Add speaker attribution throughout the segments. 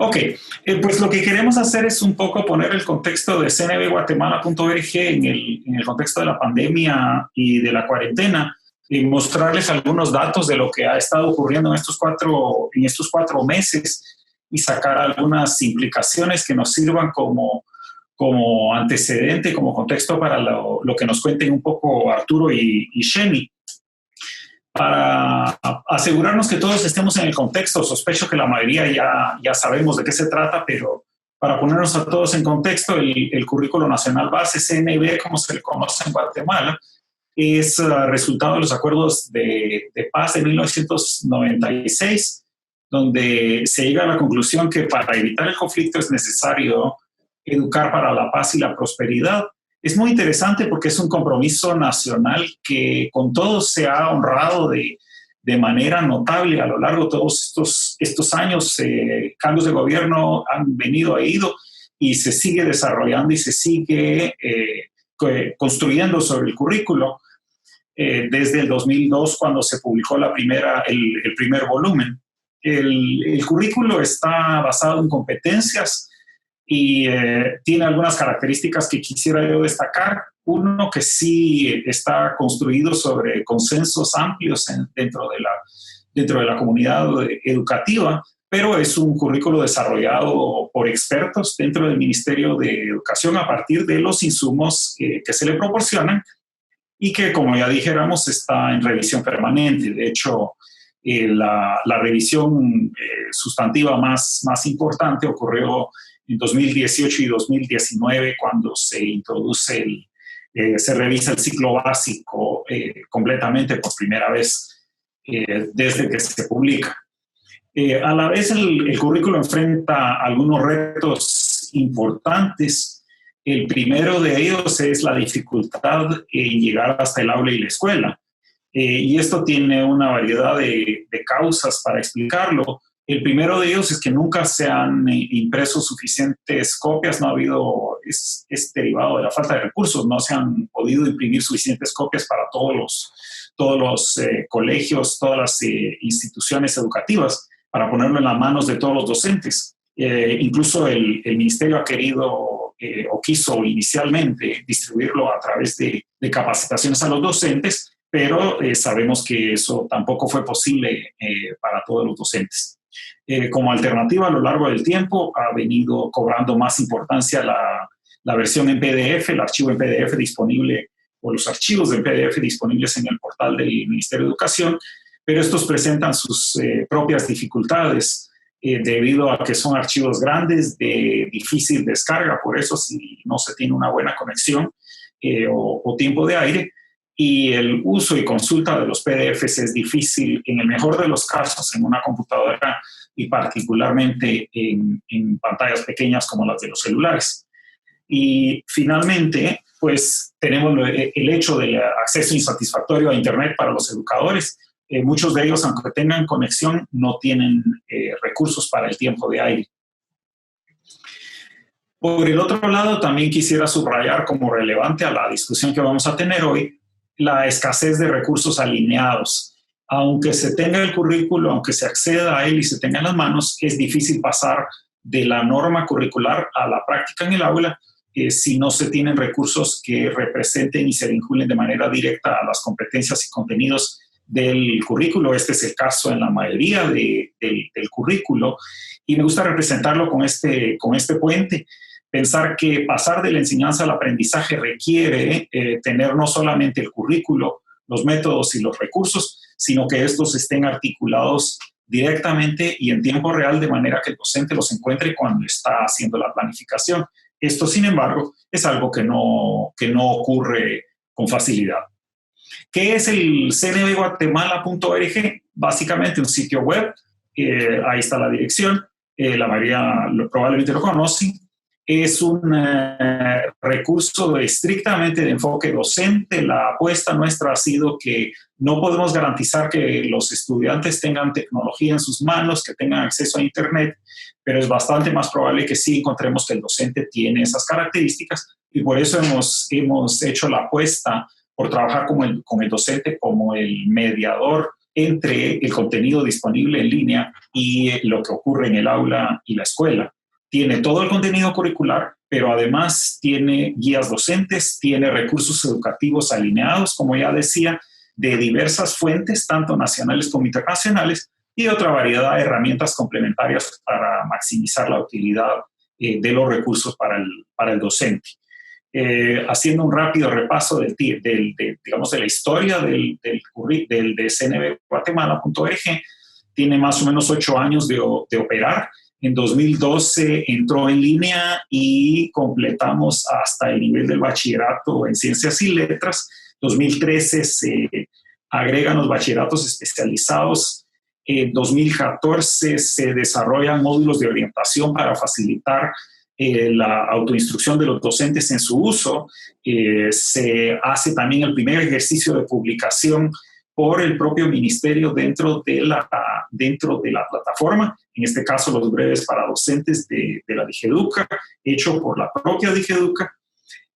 Speaker 1: Ok, pues lo que queremos hacer es un poco poner el contexto de cnbguatemala.org en el contexto de la pandemia y de la cuarentena y mostrarles algunos datos de lo que ha estado ocurriendo en estos cuatro meses y sacar algunas implicaciones que nos sirvan como antecedente, como contexto para lo que nos cuenten un poco Arturo y Sheni. Para asegurarnos que todos estemos en el contexto, sospecho que la mayoría ya sabemos de qué se trata, pero para ponernos a todos en contexto, el Currículo Nacional Base, CNB, como se le conoce en Guatemala, es resultado de los acuerdos de paz de 1996, donde se llega a la conclusión que para evitar el conflicto es necesario educar para la paz y la prosperidad. Es muy interesante porque es un compromiso nacional que con todos se ha honrado de manera notable a lo largo de todos estos años. Cambios de gobierno han venido e ido y se sigue desarrollando y se sigue construyendo sobre el currículo desde el 2002 cuando se publicó el primer volumen. El currículo está basado en competencias y tiene algunas características que quisiera yo destacar. Uno, que sí está construido sobre consensos amplios dentro de la comunidad educativa, pero es un currículo desarrollado por expertos dentro del Ministerio de Educación a partir de los insumos que se le proporcionan y que, como ya dijéramos, está en revisión permanente. De hecho, la revisión sustantiva más importante ocurrió en 2018 y 2019, cuando se revisa el ciclo básico completamente por primera vez desde que se publica. A la vez, el currículo enfrenta algunos retos importantes. El primero de ellos es la dificultad en llegar hasta el aula y la escuela. Y esto tiene una variedad de causas para explicarlo. El primero de ellos es que nunca se han impreso suficientes copias, no ha habido, es derivado de la falta de recursos, no se han podido imprimir suficientes copias para todos los colegios, todas las instituciones educativas, para ponerlo en las manos de todos los docentes. Incluso el ministerio ha querido o quiso inicialmente distribuirlo a través de capacitaciones a los docentes, pero sabemos que eso tampoco fue posible para todos los docentes. Como alternativa, a lo largo del tiempo ha venido cobrando más importancia la versión en PDF, el archivo en PDF disponible o los archivos en PDF disponibles en el portal del Ministerio de Educación, pero estos presentan sus propias dificultades debido a que son archivos grandes de difícil descarga. Por eso, si no se tiene una buena conexión o tiempo de aire, y el uso y consulta de los PDFs es difícil en el mejor de los casos en una computadora y particularmente en pantallas pequeñas como las de los celulares. Y finalmente, pues tenemos el hecho del acceso insatisfactorio a Internet para los educadores. Muchos de ellos, aunque tengan conexión, no tienen recursos para el tiempo de aire. Por el otro lado, también quisiera subrayar como relevante a la discusión que vamos a tener hoy la escasez de recursos alineados. Aunque se tenga el currículo, aunque se acceda a él y se tenga en las manos, es difícil pasar de la norma curricular a la práctica en el aula si no se tienen recursos que representen y se vinculen de manera directa a las competencias y contenidos del currículo. Este es el caso en la mayoría del currículo y me gusta representarlo con este puente. Pensar que pasar de la enseñanza al aprendizaje requiere tener no solamente el currículo, los métodos y los recursos, sino que estos estén articulados directamente y en tiempo real de manera que el docente los encuentre cuando está haciendo la planificación. Esto, sin embargo, es algo que no ocurre con facilidad. ¿Qué es el cnbguatemala.org? Básicamente un sitio web, ahí está la dirección, la mayoría probablemente lo conocen. Es un recurso estrictamente de enfoque docente. La apuesta nuestra ha sido que no podemos garantizar que los estudiantes tengan tecnología en sus manos, que tengan acceso a Internet, pero es bastante más probable que sí encontremos que el docente tiene esas características y por eso hemos hecho la apuesta por trabajar con el docente como el mediador entre el contenido disponible en línea y lo que ocurre en el aula y la escuela. Tiene todo el contenido curricular, pero además tiene guías docentes, tiene recursos educativos alineados, como ya decía, de diversas fuentes, tanto nacionales como internacionales, y otra variedad de herramientas complementarias para maximizar la utilidad de los recursos para el docente. Haciendo un rápido repaso digamos, de la historia de cnbguatemala.org, tiene más o menos 8 años de operar. En 2012 entró en línea y completamos hasta el nivel del bachillerato en ciencias y letras. 2013 se agregan los bachilleratos especializados. En 2014 se desarrollan módulos de orientación para facilitar la autoinstrucción de los docentes en su uso. Se hace también el primer ejercicio de publicación por el propio ministerio dentro de la plataforma, en este caso los breves para docentes de la Digeduca, hecho por la propia Digeduca.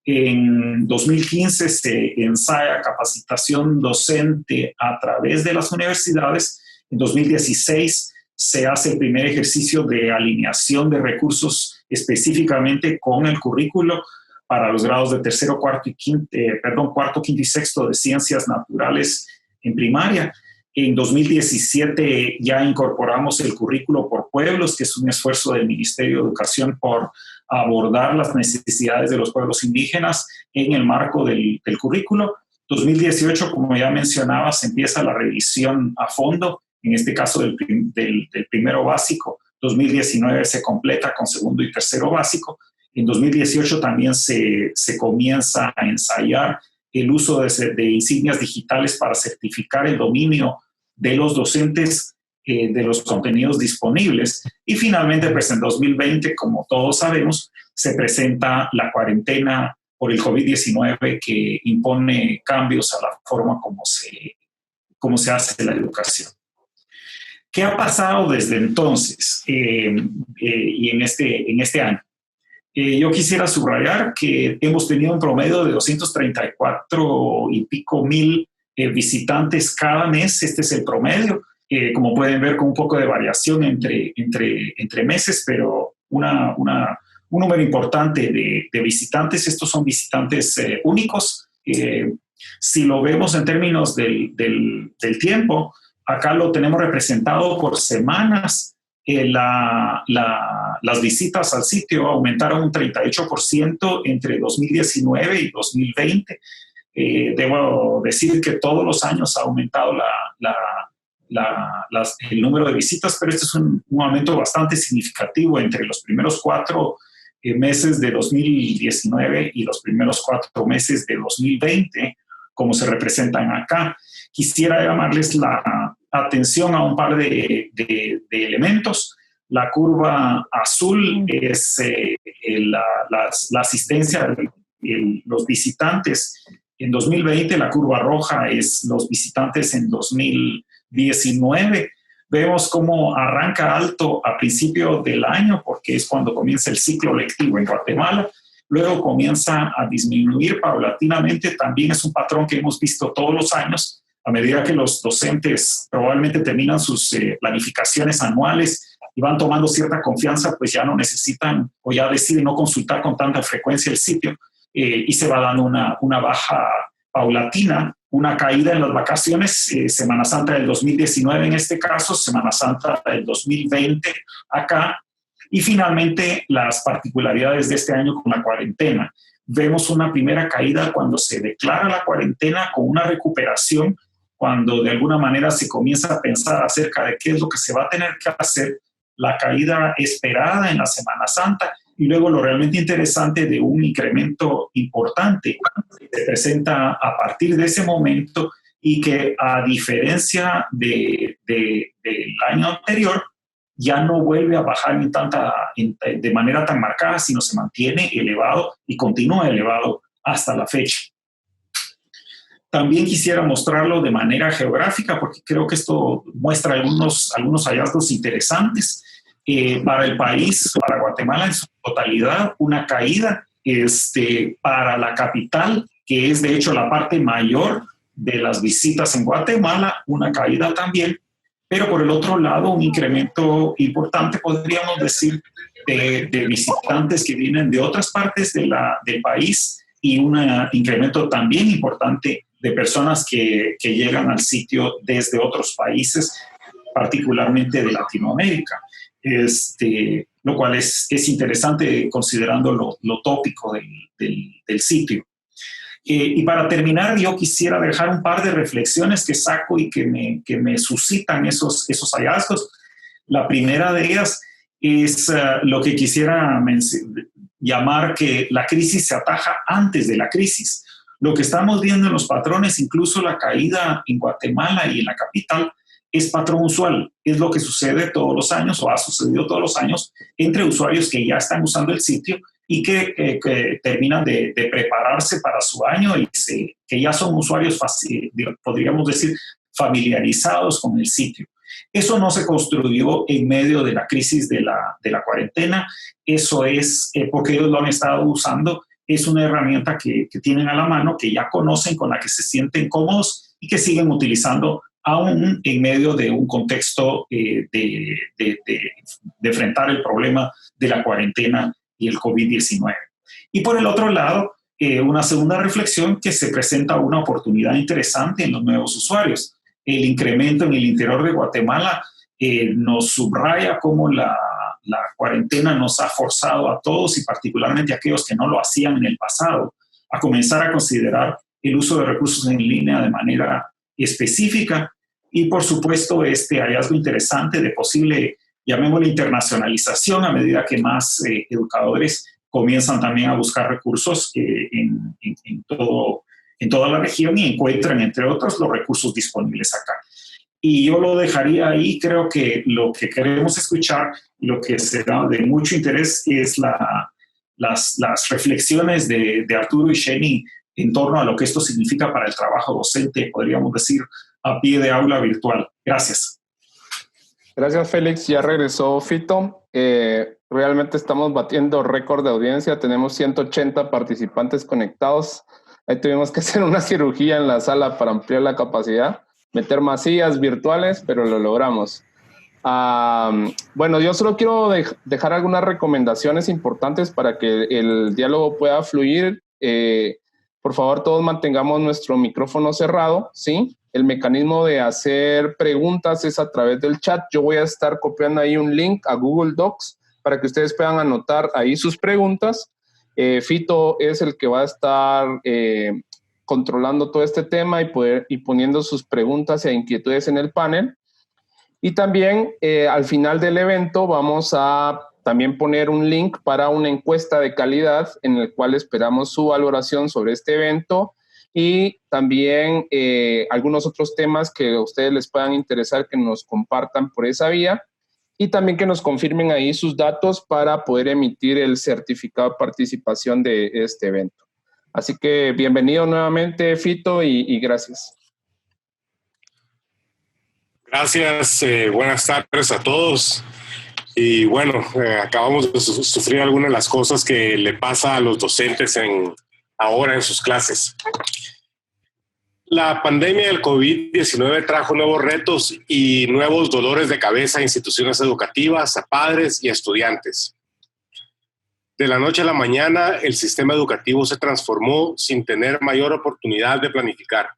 Speaker 1: En 2015 se ensaya capacitación docente a través de las universidades. En 2016 se hace el primer ejercicio de alineación de recursos específicamente con el currículo para los grados de tercero, cuarto, quinto y sexto de ciencias naturales en primaria. En 2017 ya incorporamos el currículo por pueblos, que es un esfuerzo del Ministerio de Educación por abordar las necesidades de los pueblos indígenas en el marco del currículo. 2018, como ya mencionaba, se empieza la revisión a fondo, en este caso del primero básico. 2019 se completa con segundo y tercero básico. En 2018 también se comienza a ensayar el uso de insignias digitales para certificar el dominio de los docentes de los contenidos disponibles. Y finalmente, pues en 2020, como todos sabemos, se presenta la cuarentena por el COVID-19 que impone cambios a la forma como se hace la educación. ¿Qué ha pasado desde entonces y en este año? Yo quisiera subrayar que hemos tenido un promedio de 234 y pico mil visitantes cada mes. Este es el promedio. Como pueden ver, con un poco de variación entre meses, pero un número importante de visitantes. Estos son visitantes únicos. Si lo vemos en términos del tiempo, acá lo tenemos representado por semanas. Las visitas al sitio aumentaron un 38% entre 2019 y 2020. Debo decir que todos los años ha aumentado el número de visitas, pero este es un aumento bastante significativo entre los primeros 4 meses de 2019 y los primeros 4 meses de 2020, como se representan acá. Quisiera llamarles la atención a un par de elementos. La curva azul es la asistencia de los visitantes en 2020, la curva roja es los visitantes en 2019. Vemos cómo arranca alto a principio del año, porque es cuando comienza el ciclo lectivo en Guatemala. Luego comienza a disminuir paulatinamente. También es un patrón que hemos visto todos los años. A medida que los docentes probablemente terminan sus planificaciones anuales y van tomando cierta confianza, pues ya no necesitan o ya deciden no consultar con tanta frecuencia el sitio y se va dando una baja paulatina, una caída en las vacaciones, Semana Santa del 2019 en este caso, Semana Santa del 2020 acá, y finalmente las particularidades de este año con la cuarentena. Vemos una primera caída cuando se declara la cuarentena, con una recuperación cuando de alguna manera se comienza a pensar acerca de qué es lo que se va a tener que hacer, la caída esperada en la Semana Santa y luego lo realmente interesante de un incremento importante que se presenta a partir de ese momento y que a diferencia del año anterior ya no vuelve a bajar de manera tan marcada, sino se mantiene elevado y continúa elevado hasta la fecha. También quisiera mostrarlo de manera geográfica porque creo que esto muestra algunos hallazgos interesantes. Para el país, para Guatemala en su totalidad, una caída para la capital, que es de hecho la parte mayor de las visitas en Guatemala, una caída también, pero por el otro lado un incremento importante, podríamos decir, de visitantes que vienen de otras partes del país y un incremento también importante de personas que llegan al sitio desde otros países, particularmente de Latinoamérica. Lo cual es interesante considerando lo tópico del sitio. Y para terminar, yo quisiera dejar un par de reflexiones que saco y que me suscitan esos hallazgos. La primera de ellas es lo que quisiera llamar que la crisis se ataja antes de la crisis. Lo que estamos viendo en los patrones, incluso la caída en Guatemala y en la capital, es patrón usual. Es lo que sucede todos los años o ha sucedido todos los años entre usuarios que ya están usando el sitio y que terminan de prepararse para su año y que ya son usuarios, podríamos decir, familiarizados con el sitio. Eso no se construyó en medio de la crisis de la cuarentena. Eso es porque ellos lo han estado usando. Es una herramienta que tienen a la mano, que ya conocen, con la que se sienten cómodos y que siguen utilizando aún en medio de un contexto de enfrentar el problema de la cuarentena y el COVID-19. Y por el otro lado, una segunda reflexión, que se presenta una oportunidad interesante en los nuevos usuarios. El incremento en el interior de Guatemala nos subraya cómo la cuarentena nos ha forzado a todos, y particularmente a aquellos que no lo hacían en el pasado, a comenzar a considerar el uso de recursos en línea de manera específica. Y por supuesto este hallazgo interesante de posible, llamémosle, internacionalización, a medida que más educadores comienzan también a buscar recursos en toda la región y encuentran, entre otros, los recursos disponibles acá. Y yo lo dejaría ahí. Creo que lo que queremos escuchar, lo que será de mucho interés, es las reflexiones de Arturo y Sheni en torno a lo que esto significa para el trabajo docente, podríamos decir, a pie de aula virtual. Gracias.
Speaker 2: Gracias, Félix. Ya regresó Fito. Realmente estamos batiendo récord de audiencia. Tenemos 180 participantes conectados. Ahí tuvimos que hacer una cirugía en la sala para ampliar la capacidad, meter más sillas virtuales, pero lo logramos. Bueno, yo solo quiero dejar algunas recomendaciones importantes para que el diálogo pueda fluir. Por favor, todos mantengamos nuestro micrófono cerrado, ¿sí? El mecanismo de hacer preguntas es a través del chat. Yo voy a estar copiando ahí un link a Google Docs para que ustedes puedan anotar ahí sus preguntas. Fito es el que va a estar controlando todo este tema y poniendo sus preguntas e inquietudes en el panel. Y también al final del evento vamos a también poner un link para una encuesta de calidad en el cual esperamos su valoración sobre este evento y también algunos otros temas que a ustedes les puedan interesar que nos compartan por esa vía y también que nos confirmen ahí sus datos para poder emitir el certificado de participación de este evento. Así que bienvenido nuevamente, Fito, y gracias.
Speaker 3: Gracias, buenas tardes a todos. Y bueno, acabamos de sufrir algunas de las cosas que le pasa a los docentes ahora en sus clases. La pandemia del COVID-19 trajo nuevos retos y nuevos dolores de cabeza a instituciones educativas, a padres y a estudiantes. De la noche a la mañana, el sistema educativo se transformó sin tener mayor oportunidad de planificar.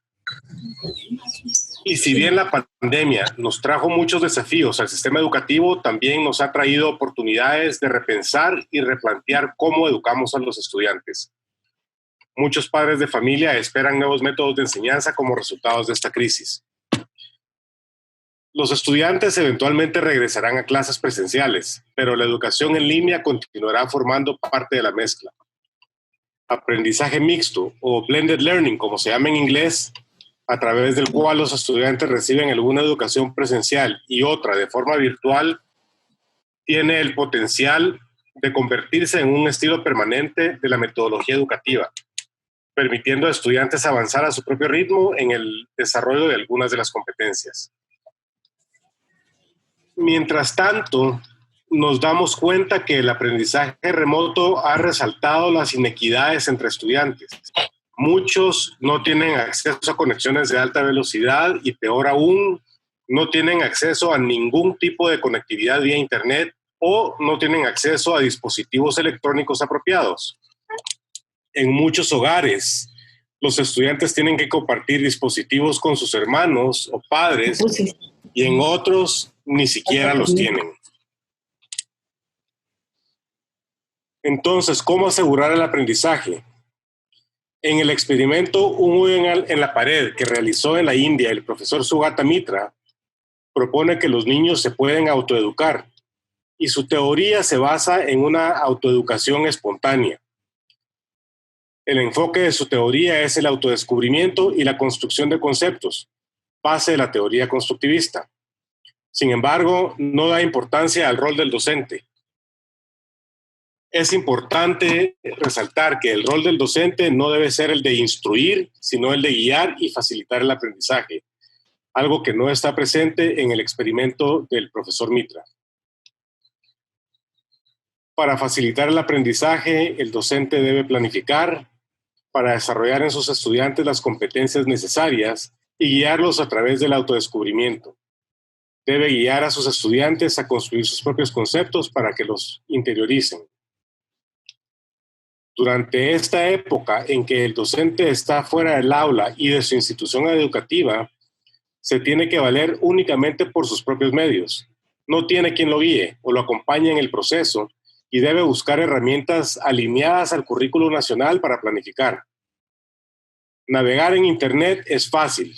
Speaker 3: Y si bien la pandemia nos trajo muchos desafíos al sistema educativo, también nos ha traído oportunidades de repensar y replantear cómo educamos a los estudiantes. Muchos padres de familia esperan nuevos métodos de enseñanza como resultados de esta crisis. Los estudiantes eventualmente regresarán a clases presenciales, pero la educación en línea continuará formando parte de la mezcla. Aprendizaje mixto o blended learning, como se llama en inglés, a través del cual los estudiantes reciben alguna educación presencial y otra de forma virtual, tiene el potencial de convertirse en un estilo permanente de la metodología educativa, permitiendo a estudiantes avanzar a su propio ritmo en el desarrollo de algunas de las competencias. Mientras tanto, nos damos cuenta que el aprendizaje remoto ha resaltado las inequidades entre estudiantes, Muchos no tienen acceso a conexiones de alta velocidad y, peor aún, no tienen acceso a ningún tipo de conectividad vía Internet o no tienen acceso a dispositivos electrónicos apropiados. En muchos hogares, los estudiantes tienen que compartir dispositivos con sus hermanos o padres y en otros ni siquiera los tienen. Entonces, ¿cómo asegurar el aprendizaje? En el experimento Un hoyo en la pared que realizó en la India el profesor Sugata Mitra, propone que los niños se pueden autoeducar y su teoría se basa en una autoeducación espontánea. El enfoque de su teoría es el autodescubrimiento y la construcción de conceptos, base de la teoría constructivista. Sin embargo, no da importancia al rol del docente. Es importante resaltar que el rol del docente no debe ser el de instruir, sino el de guiar y facilitar el aprendizaje, algo que no está presente en el experimento del profesor Mitra. Para facilitar el aprendizaje, el docente debe planificar para desarrollar en sus estudiantes las competencias necesarias y guiarlos a través del autodescubrimiento. Debe guiar a sus estudiantes a construir sus propios conceptos para que los interioricen. Durante esta época en que el docente está fuera del aula y de su institución educativa, se tiene que valer únicamente por sus propios medios. No tiene quien lo guíe o lo acompañe en el proceso y debe buscar herramientas alineadas al currículo nacional para planificar. Navegar en Internet es fácil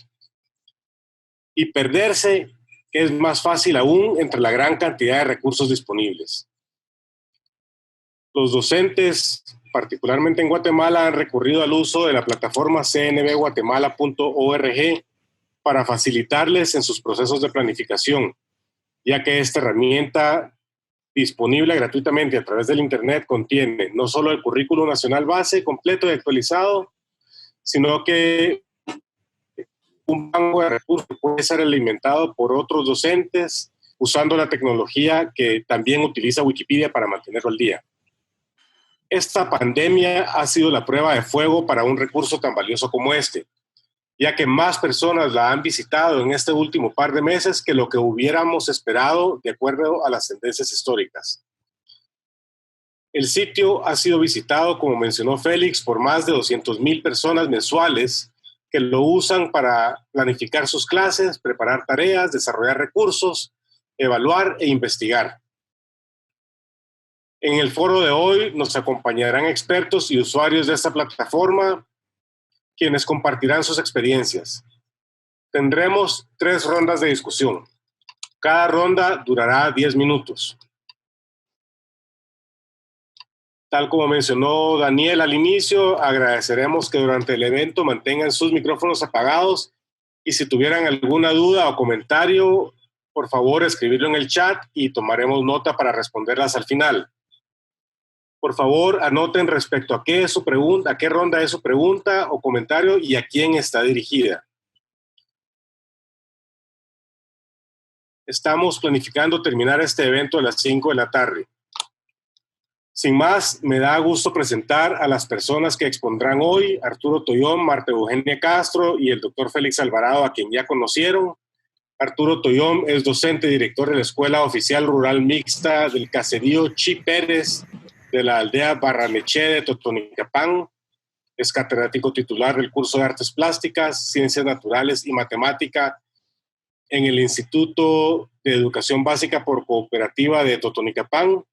Speaker 3: y perderse es más fácil aún entre la gran cantidad de recursos disponibles. Los docentes, particularmente en Guatemala, han recurrido al uso de la plataforma cnbguatemala.org para facilitarles en sus procesos de planificación, ya que esta herramienta disponible gratuitamente a través del Internet contiene no solo el currículo nacional base completo y actualizado, sino que un banco de recursos puede ser alimentado por otros docentes usando la tecnología que también utiliza Wikipedia para mantenerlo al día. Esta pandemia ha sido la prueba de fuego para un recurso tan valioso como este, ya que más personas la han visitado en este último par de meses que lo que hubiéramos esperado de acuerdo a las tendencias históricas. El sitio ha sido visitado, como mencionó Félix, por más de 200,000 personas mensuales que lo usan para planificar sus clases, preparar tareas, desarrollar recursos, evaluar e investigar. En el foro de hoy nos acompañarán expertos y usuarios de esta plataforma, quienes compartirán sus experiencias. Tendremos 3 rondas de discusión. Cada ronda durará 10 minutos. Tal como mencionó Daniel al inicio, agradeceremos que durante el evento mantengan sus micrófonos apagados y si tuvieran alguna duda o comentario, por favor escribirlo en el chat y tomaremos nota para responderlas al final. Por favor, anoten respecto a qué es su pregunta, a qué ronda es su pregunta o comentario y a quién está dirigida. Estamos planificando terminar este evento a las 5 de la tarde. Sin más, me da gusto presentar a las personas que expondrán hoy: Arturo Tollón, Marta Eugenia Castro y el doctor Félix Alvarado, a quien ya conocieron. Arturo Tollón es docente y director de la Escuela Oficial Rural Mixta del Caserío Chi Pérez de la aldea Barranechea de Totonicapán. Es catedrático titular del curso de Artes Plásticas, Ciencias Naturales y Matemática en el Instituto de Educación Básica por Cooperativa de Totonicapán.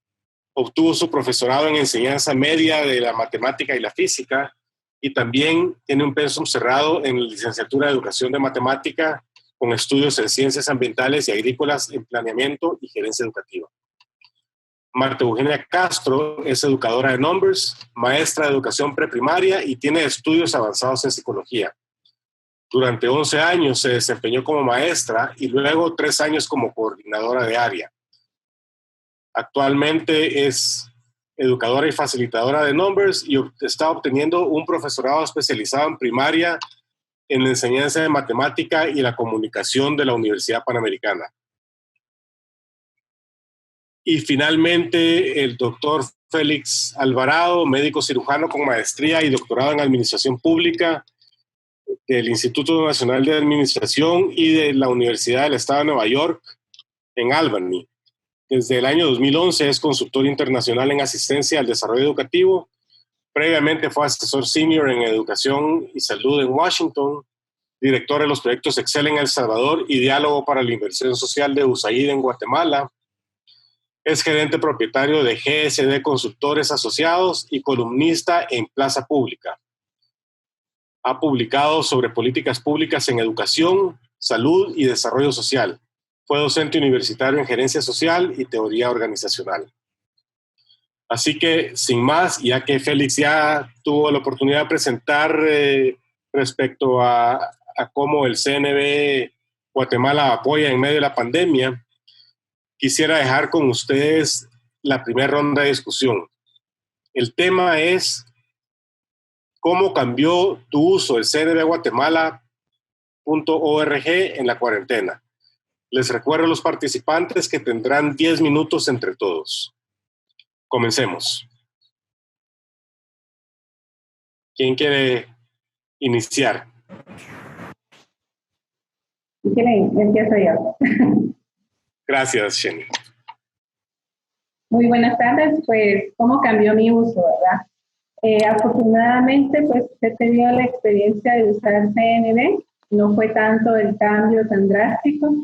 Speaker 3: Obtuvo su profesorado en enseñanza media de la matemática y la física y también tiene un pensum cerrado en la licenciatura de Educación de Matemática con estudios en Ciencias Ambientales y Agrícolas en Planeamiento y Gerencia Educativa. Marta Eugenia Castro es educadora de Numbers, maestra de educación preprimaria y tiene estudios avanzados en psicología. Durante 11 años se desempeñó como maestra y luego 3 años como coordinadora de área. Actualmente es educadora y facilitadora de Numbers y está obteniendo un profesorado especializado en primaria en la enseñanza de matemática y la comunicación de la Universidad Panamericana. Y finalmente, el doctor Félix Alvarado, médico cirujano con maestría y doctorado en Administración Pública del Instituto Nacional de Administración y de la Universidad del Estado de Nueva York en Albany. Desde el año 2011 es consultor internacional en asistencia al desarrollo educativo. Previamente fue asesor senior en educación y salud en Washington, director de los proyectos Excel en El Salvador y Diálogo para la Inversión Social de USAID en Guatemala. Es gerente propietario de GSD Consultores Asociados y columnista en Plaza Pública. Ha publicado sobre políticas públicas en educación, salud y desarrollo social. Fue docente universitario en gerencia social y teoría organizacional. Así que, sin más, ya que Félix ya tuvo la oportunidad de presentar respecto a cómo el CNB Guatemala apoya en medio de la pandemia, quisiera dejar con ustedes la primera ronda de discusión. El tema es cómo cambió tu uso del cnbguatemala.org en la cuarentena. Les recuerdo a los participantes que tendrán 10 minutos entre todos. Comencemos. ¿Quién quiere iniciar?
Speaker 4: Si quieren, empiezo yo.
Speaker 3: Gracias, Jenny.
Speaker 4: Muy buenas tardes. Pues, ¿cómo cambió mi uso, verdad? Afortunadamente, pues, he tenido la experiencia de usar CNB. No fue tanto el cambio tan drástico.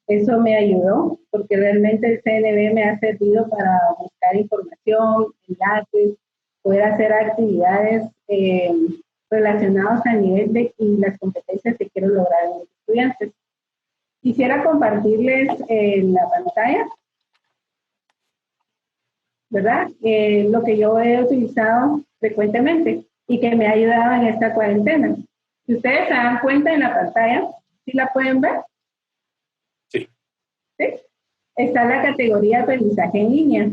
Speaker 4: Eso me ayudó, porque realmente el CNB me ha servido para buscar información, enlaces, poder hacer actividades relacionadas a nivel de y las competencias que quiero lograr en mis estudiantes. Quisiera compartirles la pantalla, ¿verdad? Lo que yo he utilizado frecuentemente y que me ha ayudado en esta cuarentena. Si ustedes se dan cuenta en la pantalla, ¿sí la pueden ver?
Speaker 3: Sí.
Speaker 4: ¿Sí? Está la categoría aprendizaje en línea.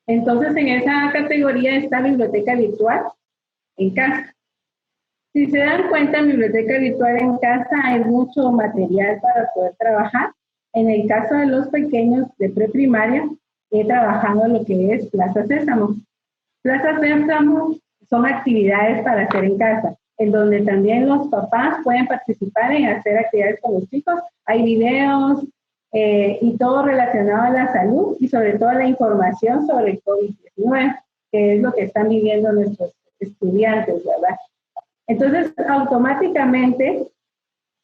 Speaker 4: Entonces, en esa categoría está biblioteca virtual en casa. Si se dan cuenta, en biblioteca virtual en casa hay mucho material para poder trabajar. En el caso de los pequeños de preprimaria, he trabajado lo que es Plaza Sésamo. Plaza Sésamo son actividades para hacer en casa, en donde también los papás pueden participar en hacer actividades con los chicos. Hay videos y todo relacionado a la salud y sobre todo la información sobre el COVID-19, que es lo que están viviendo nuestros estudiantes, ¿verdad? Entonces, automáticamente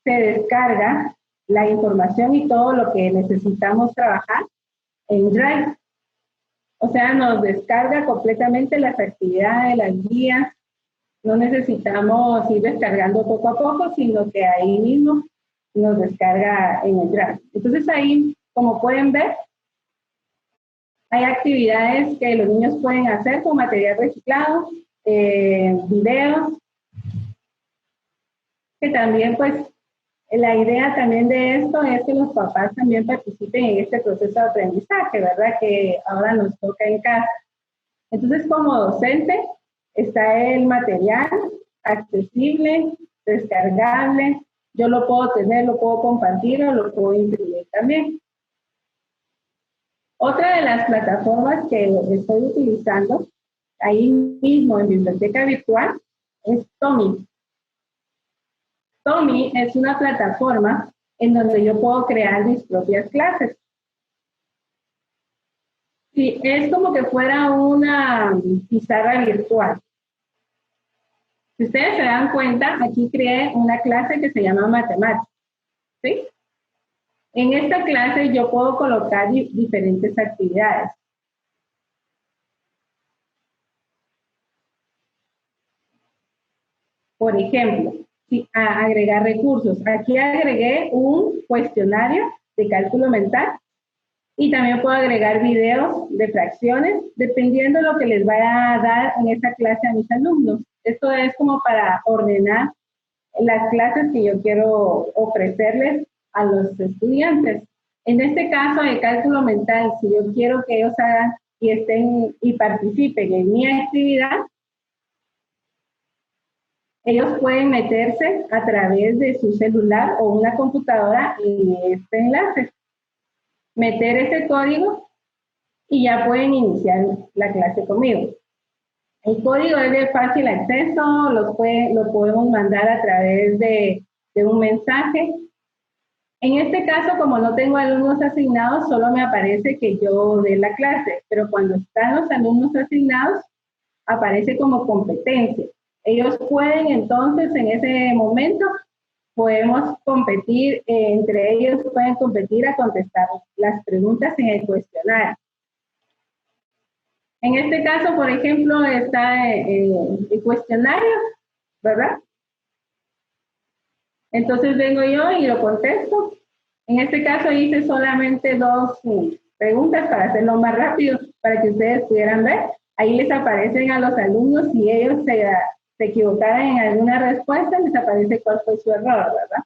Speaker 4: se descarga la información y todo lo que necesitamos trabajar en Drive. O sea, nos descarga completamente las actividades, las guías. No necesitamos ir descargando poco a poco, sino que ahí mismo nos descarga en el Drive. Entonces ahí, como pueden ver, hay actividades que los niños pueden hacer con material reciclado, videos, que también pues la idea también de esto es que los papás también participen en este proceso de aprendizaje, ¿verdad? Que ahora nos toca en casa. Entonces, como docente, está el material accesible, descargable. Yo lo puedo tener, lo puedo compartir o lo puedo imprimir también. Otra de las plataformas que estoy utilizando, ahí mismo en biblioteca virtual, es Tomi. Tomi es una plataforma en donde yo puedo crear mis propias clases. Sí, es como que fuera una pizarra virtual. Si ustedes se dan cuenta, aquí creé una clase que se llama matemáticas, ¿sí? En esta clase yo puedo colocar diferentes actividades. Por ejemplo, agregar recursos. Aquí agregué un cuestionario de cálculo mental y también puedo agregar videos de fracciones, dependiendo de lo que les vaya a dar en esta clase a mis alumnos. Esto es como para ordenar las clases que yo quiero ofrecerles a los estudiantes. En este caso de cálculo mental, si yo quiero que ellos hagan y estén y participen en mi actividad, ellos pueden meterse a través de su celular o una computadora en este enlace, meter ese código y ya pueden iniciar la clase conmigo. El código es de fácil acceso, lo podemos mandar a través de un mensaje. En este caso, como no tengo alumnos asignados, solo me aparece que yo dé la clase, pero cuando están los alumnos asignados, aparece como competencia. Ellos pueden entonces, en ese momento, podemos competir, entre ellos pueden competir a contestar las preguntas en el cuestionario. En este caso, por ejemplo, está el cuestionario, ¿verdad? Entonces vengo yo y lo contesto. En este caso hice solamente 2 preguntas para hacerlo más rápido, para que ustedes pudieran ver. Ahí les aparecen a los alumnos, si ellos se equivocaran en alguna respuesta, les aparece cuál fue su error, ¿verdad?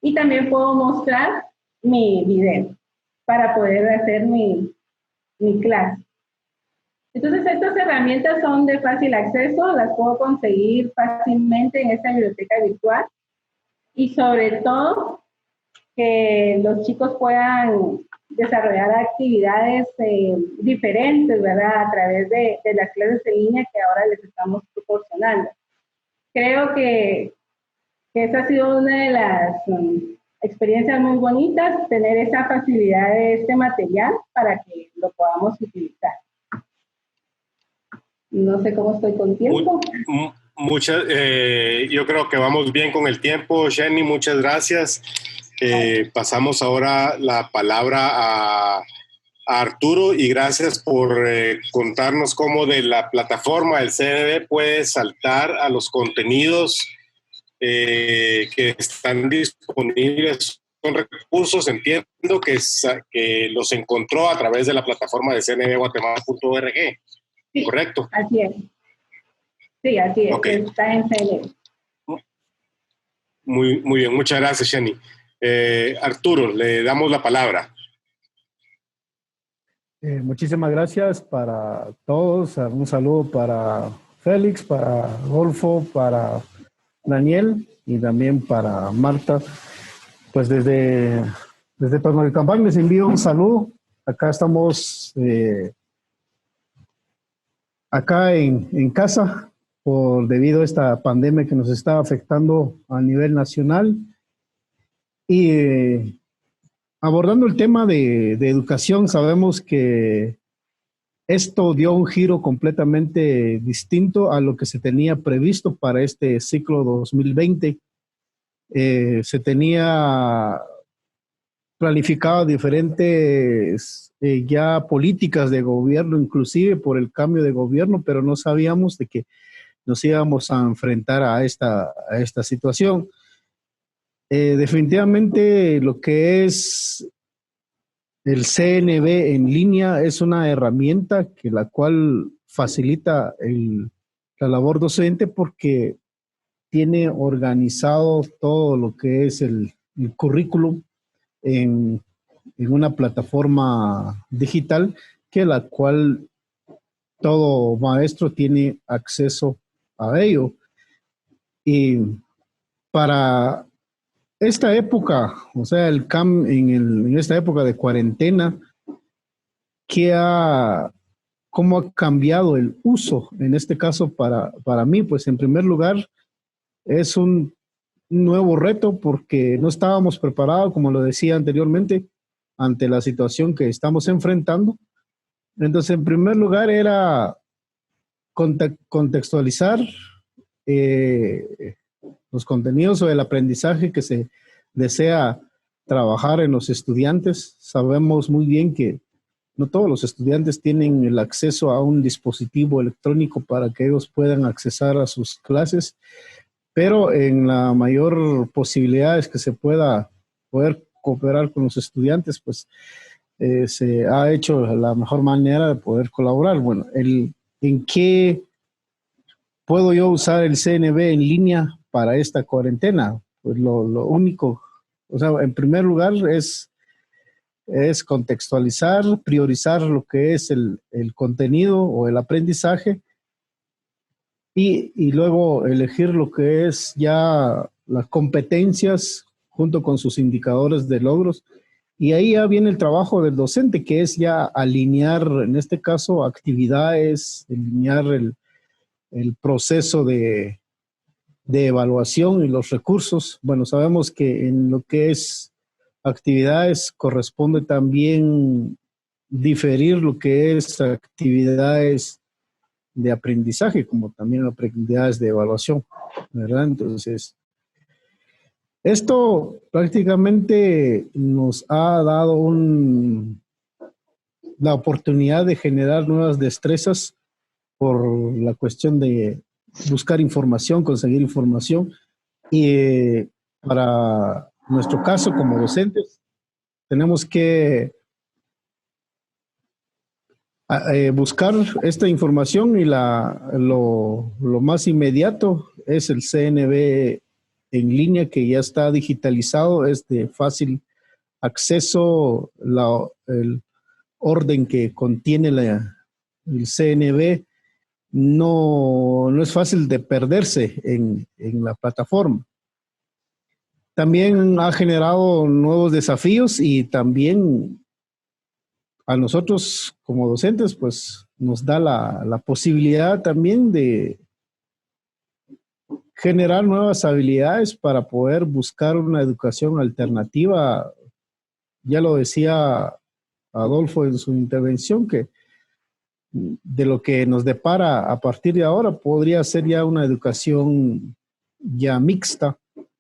Speaker 4: Y también puedo mostrar mi video para poder hacer mi clase. Entonces, estas herramientas son de fácil acceso, las puedo conseguir fácilmente en esta biblioteca virtual y sobre todo que los chicos puedan desarrollar actividades diferentes, ¿verdad? A través de las clases en línea que ahora les estamos proporcionando. Creo que esa ha sido una de las experiencias muy bonitas, tener esa facilidad de este material para que lo podamos utilizar. No sé cómo estoy con tiempo.
Speaker 3: Yo creo que vamos bien con el tiempo, Jenny, muchas gracias. Pasamos ahora la palabra a Arturo y gracias por contarnos cómo de la plataforma del CNB puedes saltar a los contenidos que están disponibles. Son recursos, entiendo que los encontró a través de la plataforma de cnbguatemala.org.
Speaker 4: Sí,
Speaker 3: ¿correcto?
Speaker 4: Así es. Sí, así es.
Speaker 3: Okay.
Speaker 4: Está en CNB.
Speaker 3: Muy bien, muchas gracias, Jenny. Arturo, le damos la palabra.
Speaker 5: Muchísimas gracias para todos. Un saludo para Félix, para Golfo, para Daniel y también para Marta. Pues desde Pernambucampán les envío un saludo. Acá estamos acá en casa debido a esta pandemia que nos está afectando a nivel nacional. Y abordando el tema de educación, sabemos que esto dio un giro completamente distinto a lo que se tenía previsto para este ciclo 2020. Se tenía planificado diferentes ya políticas de gobierno, inclusive por el cambio de gobierno, pero no sabíamos de que nos íbamos a enfrentar a esta situación. Definitivamente lo que es el CNB en línea es una herramienta que la cual facilita la labor docente porque tiene organizado todo lo que es el currículum en una plataforma digital que la cual todo maestro tiene acceso a ello. Y para esta época, o sea, en esta época de cuarentena, ¿cómo ha cambiado el uso? En este caso, para mí, pues en primer lugar, es un nuevo reto porque no estábamos preparados, como lo decía anteriormente, ante la situación que estamos enfrentando. Entonces, en primer lugar, era contextualizar los contenidos o el aprendizaje que se desea trabajar en los estudiantes. Sabemos muy bien que no todos los estudiantes tienen el acceso a un dispositivo electrónico para que ellos puedan accesar a sus clases, pero en la mayor posibilidades que se pueda poder cooperar con los estudiantes, pues se ha hecho la mejor manera de poder colaborar. Bueno, ¿en qué puedo yo usar el CNB en línea para esta cuarentena? Pues lo único, o sea, en primer lugar es contextualizar, priorizar lo que es el contenido o el aprendizaje y luego elegir lo que es ya las competencias junto con sus indicadores de logros Y ahí ya viene el trabajo del docente, que es ya alinear, en este caso, actividades, alinear el proceso de evaluación y los recursos. Bueno, sabemos que en lo que es actividades corresponde también diferir lo que es actividades de aprendizaje, como también actividades de evaluación, ¿verdad? Entonces, esto prácticamente nos ha dado la oportunidad de generar nuevas destrezas por la cuestión de buscar información, conseguir información. Y para nuestro caso como docentes, tenemos que buscar esta información y lo más inmediato es el CNV en línea, que ya está digitalizado, es de fácil acceso, el orden que contiene el CNV no es fácil de perderse en la plataforma. También ha generado nuevos desafíos y también a nosotros como docentes pues nos da la posibilidad también de generar nuevas habilidades para poder buscar una educación alternativa. Ya lo decía Adolfo en su intervención, que de lo que nos depara a partir de ahora podría ser ya una educación ya mixta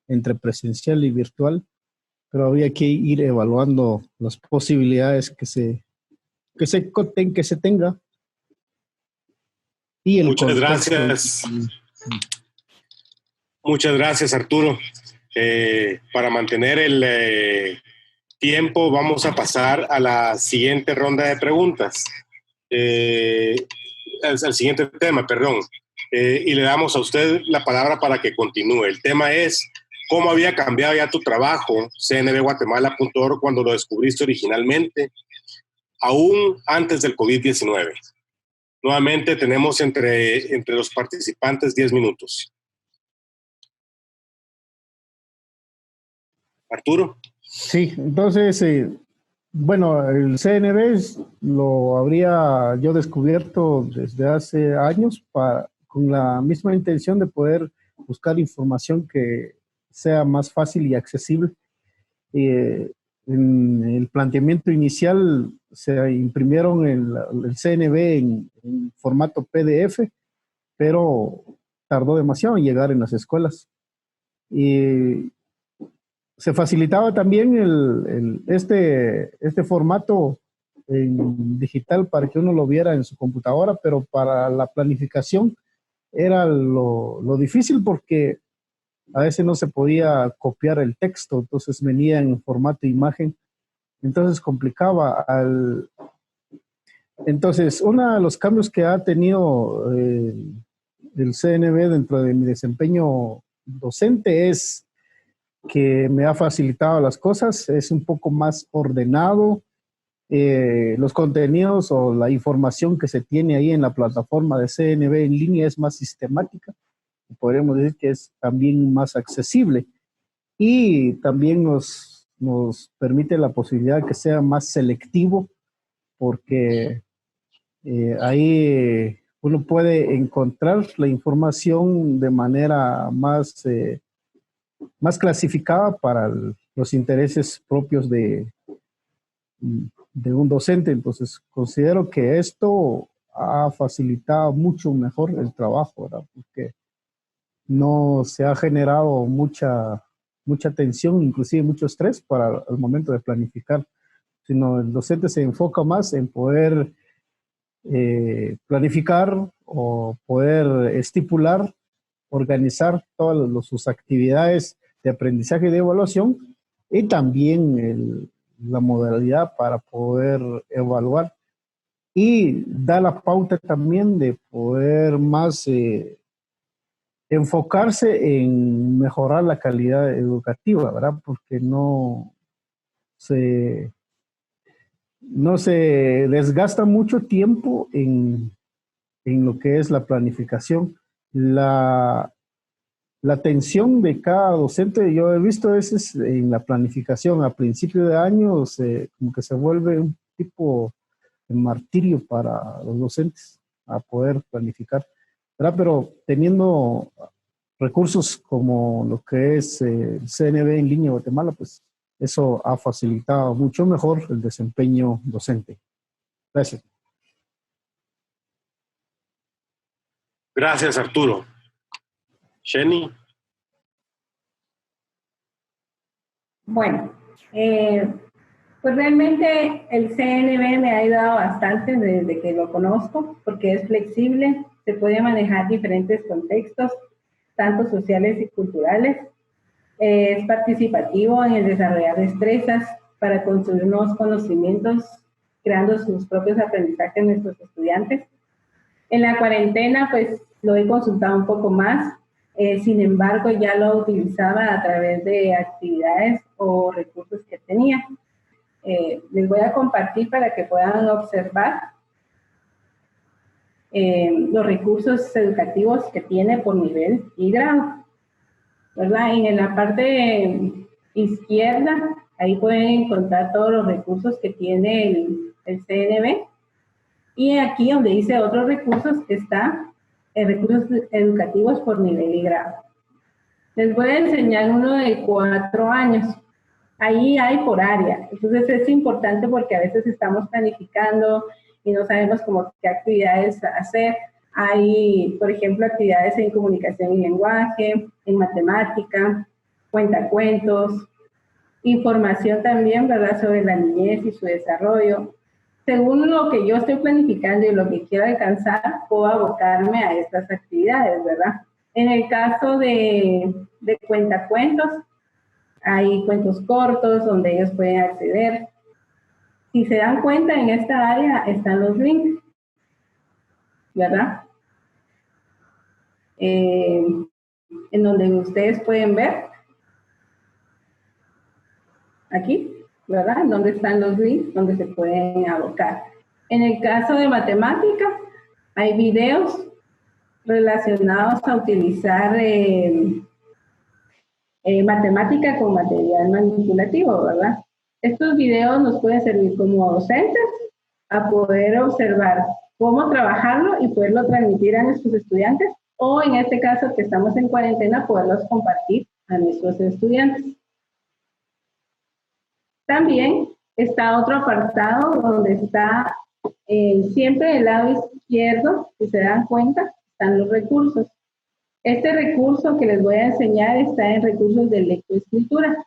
Speaker 5: entre presencial y virtual, pero había que ir evaluando las posibilidades que se tenga. Y el
Speaker 3: Muchas
Speaker 5: contexto.
Speaker 3: gracias. Muchas gracias, Arturo. Para mantener el tiempo, vamos a pasar a la siguiente ronda de preguntas. Al siguiente tema, perdón. Y le damos a usted la palabra para que continúe. El tema es: ¿cómo había cambiado ya tu trabajo, cnbguatemala.org, cuando lo descubriste originalmente, aún antes del COVID-19? Nuevamente tenemos entre los participantes 10 minutos. Arturo.
Speaker 5: Sí, entonces, bueno, el CNV lo habría yo descubierto desde hace años con la misma intención de poder buscar información que sea más fácil y accesible. En el planteamiento inicial se imprimieron el CNV en formato PDF, pero tardó demasiado en llegar en las escuelas. Y se facilitaba también este formato en digital para que uno lo viera en su computadora, pero para la planificación era lo difícil, porque a veces no se podía copiar el texto, entonces venía en formato imagen, entonces complicaba. Entonces, uno de los cambios que ha tenido el CNV dentro de mi desempeño docente es que me ha facilitado las cosas, es un poco más ordenado, los contenidos o la información que se tiene ahí en la plataforma de CNV en línea es más sistemática, podríamos decir que es también más accesible, y también nos permite la posibilidad que sea más selectivo, porque ahí uno puede encontrar la información de manera más clasificada para los intereses propios de un docente. Entonces, considero que esto ha facilitado mucho mejor el trabajo, ¿verdad? Porque no se ha generado mucha tensión, inclusive mucho estrés para el momento de planificar, sino el docente se enfoca más en poder planificar o poder estipular, organizar todas sus actividades de aprendizaje y de evaluación, y también la modalidad para poder evaluar, y da la pauta también de poder más enfocarse en mejorar la calidad educativa, ¿verdad? Porque no se desgasta mucho tiempo en lo que es la planificación. La atención de cada docente, yo he visto a veces en la planificación a principio de año, como que se vuelve un tipo de martirio para los docentes a poder planificar, ¿verdad? Pero teniendo recursos como lo que es el CNB en línea Guatemala, pues eso ha facilitado mucho mejor el desempeño docente. Gracias.
Speaker 3: Gracias, Arturo. Jenny.
Speaker 4: Bueno, pues realmente el CNB me ha ayudado bastante desde que lo conozco, porque es flexible, se puede manejar diferentes contextos, tanto sociales y culturales. Es participativo en el desarrollar destrezas para construir nuevos conocimientos, creando sus propios aprendizajes en nuestros estudiantes. En la cuarentena, pues lo he consultado un poco más. Sin embargo, ya lo utilizaba a través de actividades o recursos que tenía. Les voy a compartir para que puedan observar los recursos educativos que tiene por nivel y grado, ¿verdad? En la parte izquierda, ahí pueden encontrar todos los recursos que tiene el CNB. Y aquí donde dice otros recursos está recursos educativos por nivel y grado. Les voy a enseñar uno de 4 años. Ahí hay por área. Entonces es importante porque a veces estamos planificando y no sabemos cómo qué actividades hacer. Hay, por ejemplo, actividades en comunicación y lenguaje, en matemática, cuentacuentos, información también, ¿verdad?, sobre la niñez y su desarrollo. Según lo que yo estoy planificando y lo que quiero alcanzar, puedo abocarme a estas actividades, ¿verdad? En el caso de cuentacuentos, hay cuentos cortos donde ellos pueden acceder. Si se dan cuenta, en esta área están los links, ¿verdad? En donde ustedes pueden ver, aquí, ¿verdad? Donde están los links, donde se pueden abocar. En el caso de matemática, hay videos relacionados a utilizar matemática con material manipulativo, ¿verdad? Estos videos nos pueden servir como docentes a poder observar cómo trabajarlo y poderlo transmitir a nuestros estudiantes, o en este caso que estamos en cuarentena, poderlos compartir a nuestros estudiantes. También está otro apartado donde está siempre del lado izquierdo, si se dan cuenta, están los recursos. Este recurso que les voy a enseñar está en recursos de lectoescritura.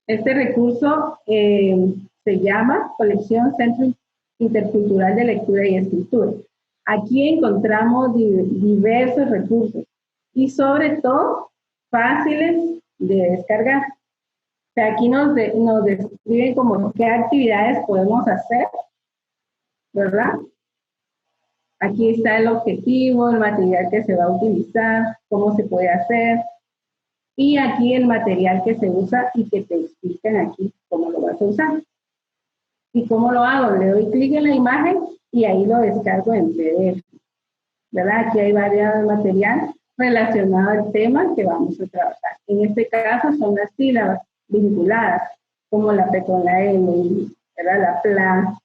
Speaker 4: Este recurso se llama Colección Centro Intercultural de Lectura y Escritura. Aquí encontramos diversos recursos y sobre todo fáciles de descargar. O sea, aquí nos describen como qué actividades podemos hacer, ¿verdad? Aquí está el objetivo, el material que se va a utilizar, cómo se puede hacer. Y aquí el material que se usa y que te explican aquí cómo lo vas a usar. ¿Y cómo lo hago? Le doy clic en la imagen y ahí lo descargo en PDF. ¿Verdad? Aquí hay varios material relacionado al tema que vamos a trabajar. En este caso son las sílabas vinculadas, como la P con la L, ¿verdad? La PLA,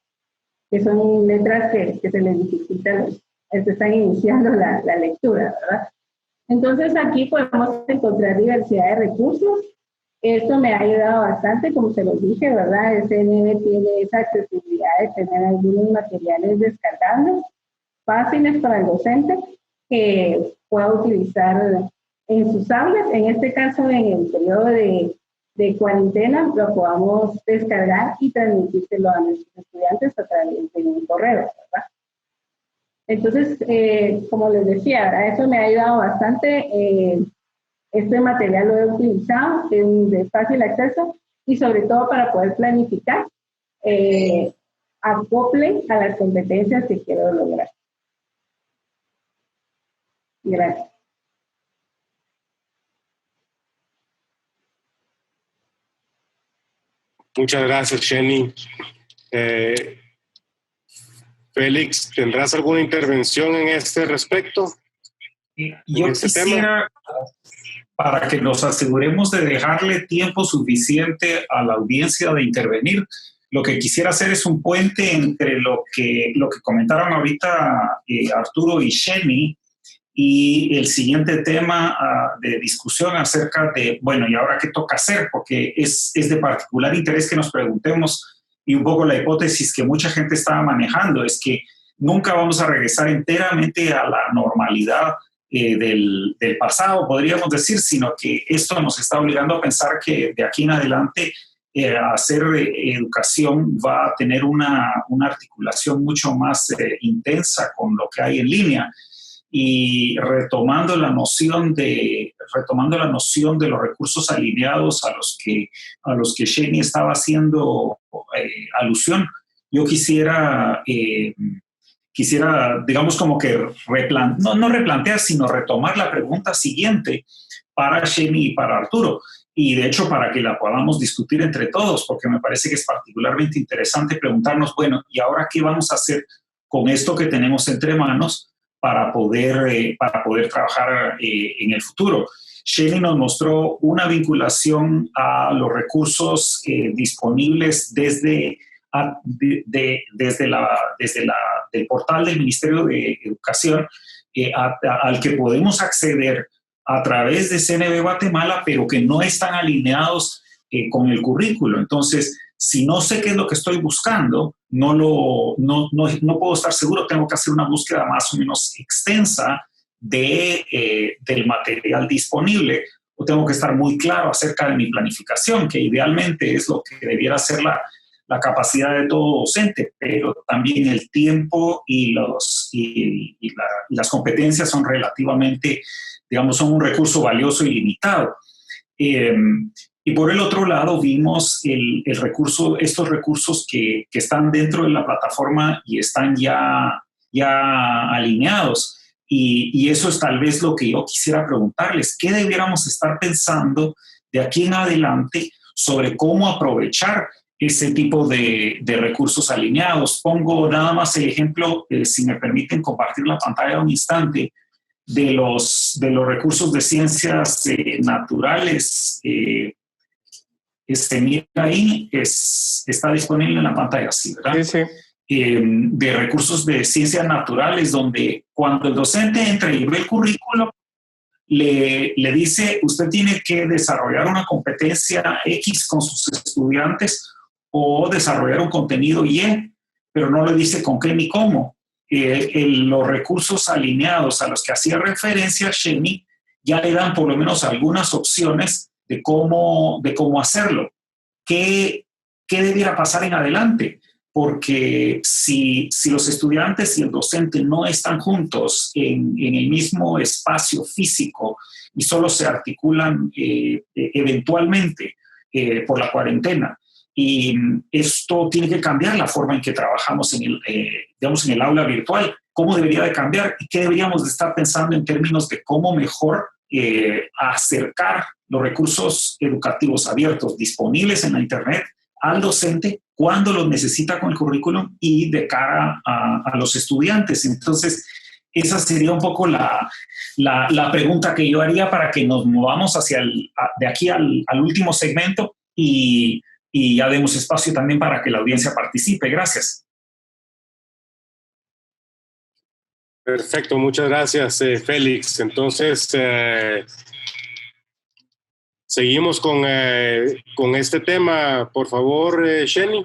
Speaker 4: que son letras que se les dificulta, están iniciando la lectura, ¿verdad? Entonces aquí podemos encontrar diversidad de recursos. Esto me ha ayudado bastante, como se los dije, ¿verdad? El CNB tiene esa accesibilidad de tener algunos materiales descargables, fáciles para el docente, que pueda utilizar en sus aulas. En este caso, en el periodo de cuarentena, lo podamos descargar y transmitírselo a nuestros estudiantes a través de un correo, ¿verdad? Entonces, como les decía, ¿verdad? Eso me ha ayudado bastante. Este material lo he utilizado, es de fácil acceso y sobre todo para poder planificar, acople a las competencias que quiero lograr. Gracias.
Speaker 3: Muchas gracias, Jenny. Félix, ¿tendrás alguna intervención en este respecto?
Speaker 1: Yo quisiera, para que nos aseguremos de dejarle tiempo suficiente a la audiencia de intervenir, lo que quisiera hacer es un puente entre lo que comentaron ahorita Arturo y Sheni y el siguiente tema de discusión acerca de, bueno, ¿y ahora qué toca hacer? Porque es de particular interés que nos preguntemos, y un poco la hipótesis que mucha gente estaba manejando es que nunca vamos a regresar enteramente a la normalidad del pasado, podríamos decir, sino que esto nos está obligando a pensar que de aquí en adelante hacer educación va a tener una articulación mucho más intensa con lo que hay en línea. Y retomando la noción de los recursos alineados a los que Sheni estaba haciendo alusión, yo quisiera digamos, como que no replantear, sino retomar la pregunta siguiente para Sheni y para Arturo. Y de hecho, para que la podamos discutir entre todos, porque me parece que es particularmente interesante preguntarnos, bueno, ¿y ahora qué vamos a hacer con esto que tenemos entre manos para poder trabajar en el futuro? Sheni nos mostró una vinculación a los recursos disponibles desde el portal del Ministerio de Educación al que podemos acceder a través de CNB Guatemala, pero que no están alineados con el currículo. Entonces, si no sé qué es lo que estoy buscando, no puedo estar seguro, tengo que hacer una búsqueda más o menos extensa del material disponible, o tengo que estar muy claro acerca de mi planificación, que idealmente es lo que debiera ser la capacidad de todo docente, pero también el tiempo y las competencias son relativamente, digamos, son un recurso valioso y limitado. Y por el otro lado vimos estos recursos que están dentro de la plataforma y están ya alineados. Y eso es tal vez lo que yo quisiera preguntarles. ¿Qué debiéramos estar pensando de aquí en adelante sobre cómo aprovechar ese tipo de recursos alineados? Pongo nada más el ejemplo, si me permiten compartir la pantalla un instante, de los recursos de ciencias naturales. Mira ahí, está disponible en la pantalla, ¿sí, verdad?
Speaker 2: Sí.
Speaker 1: De recursos de ciencias naturales, donde cuando el docente entra y ve el currículo, le dice, usted tiene que desarrollar una competencia X con sus estudiantes o desarrollar un contenido Y, pero no le dice con qué ni cómo. Los recursos alineados a los que hacía referencia Sheni ya le dan por lo menos algunas opciones de cómo hacerlo. ¿Qué debiera pasar en adelante? Porque si los estudiantes y el docente no están juntos en el mismo espacio físico y solo se articulan eventualmente por la cuarentena, y esto tiene que cambiar la forma en que trabajamos en el aula virtual. ¿Cómo debería de cambiar? ¿Y qué deberíamos de estar pensando en términos de cómo mejor acercar los recursos educativos abiertos disponibles en la Internet al docente cuando los necesita con el currículum y de cara a los estudiantes? Entonces, esa sería un poco la pregunta que yo haría para que nos movamos de aquí al último segmento y ya demos espacio también para que la audiencia participe. Gracias.
Speaker 3: Perfecto, muchas gracias, Félix. Entonces, seguimos con este tema. Por favor, Sheni.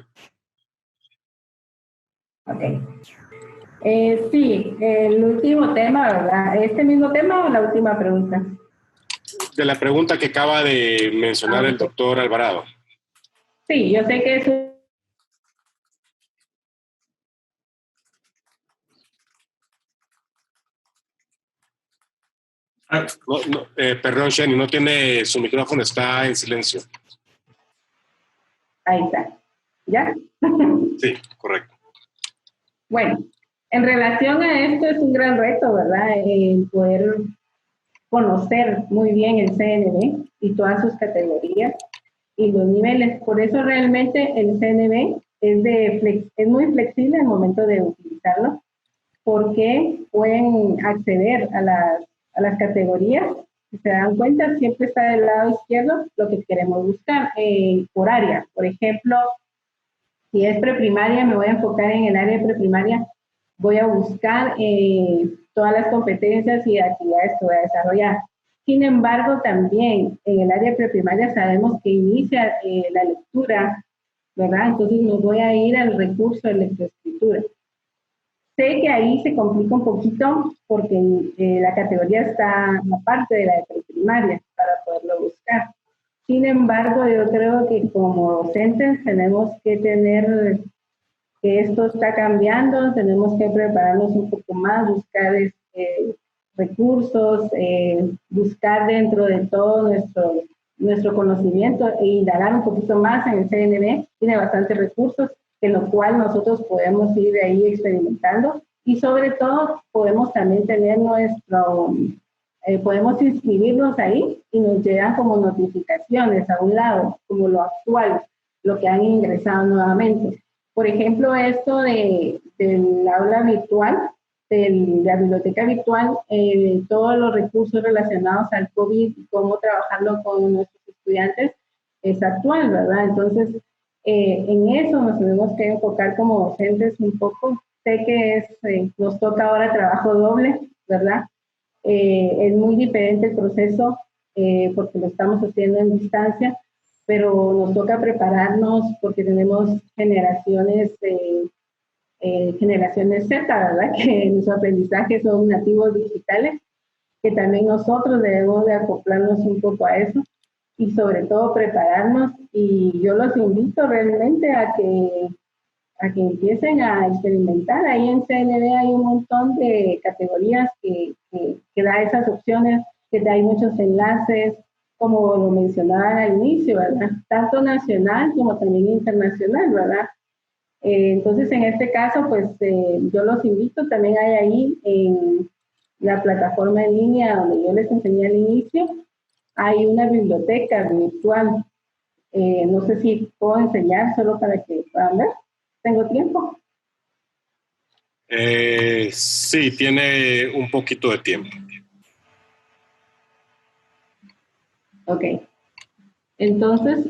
Speaker 4: Ok. Sí, el último tema, ¿verdad? ¿Este mismo tema o la última pregunta?
Speaker 3: De la pregunta que acaba de mencionar el doctor Alvarado.
Speaker 4: Sí, yo sé que es
Speaker 3: Perdón, Sheni, no tiene su micrófono, está en silencio.
Speaker 4: Ahí está. ¿Ya?
Speaker 3: Sí, correcto.
Speaker 4: Bueno, en relación a esto es un gran reto, ¿verdad? El poder conocer muy bien el CNB y todas sus categorías y los niveles. Por eso realmente el CNB es muy flexible al momento de utilizarlo, porque pueden acceder a las categorías. Si se dan cuenta, siempre está del lado izquierdo lo que queremos buscar por área. Por ejemplo, si es preprimaria, me voy a enfocar en el área de preprimaria. Voy a buscar todas las competencias y actividades que voy a desarrollar. Sin embargo, también en el área de preprimaria sabemos que inicia la lectura, ¿verdad? Entonces me voy a ir al recurso de lectoescritura. Sé que ahí se complica un poquito porque la categoría está aparte de la de preprimaria para poderlo buscar. Sin embargo, yo creo que como docentes tenemos que tener que esto está cambiando, tenemos que prepararnos un poco más, buscar recursos, buscar dentro de todo nuestro conocimiento e indagar un poquito más en el CNB. Tiene bastantes recursos, en lo cual nosotros podemos ir de ahí experimentando y sobre todo podemos también tener podemos inscribirnos ahí y nos llegan como notificaciones a un lado, como lo actual, lo que han ingresado nuevamente. Por ejemplo, esto del aula virtual, de la biblioteca virtual, todos los recursos relacionados al COVID y cómo trabajarlo con nuestros estudiantes es actual, ¿verdad? Entonces, en eso nos tenemos que enfocar como docentes un poco. Sé que nos toca ahora trabajo doble, ¿verdad? Es muy diferente el proceso porque lo estamos haciendo en distancia, pero nos toca prepararnos porque tenemos generaciones Z, ¿verdad? Que en su aprendizaje son nativos digitales, que también nosotros debemos de acoplarnos un poco a eso y sobre todo prepararnos. Y yo los invito realmente a que empiecen a experimentar. Ahí en CNB hay un montón de categorías que da esas opciones, que hay muchos enlaces, como lo mencionaba al inicio, ¿verdad? Tanto nacional como también internacional, ¿verdad? Entonces, en este caso, pues yo los invito, también hay ahí en la plataforma en línea donde yo les enseñé al inicio, hay una biblioteca virtual. No sé si puedo enseñar solo para que puedan ver. ¿Tengo tiempo?
Speaker 3: Sí, tiene un poquito de tiempo.
Speaker 4: Ok. Entonces,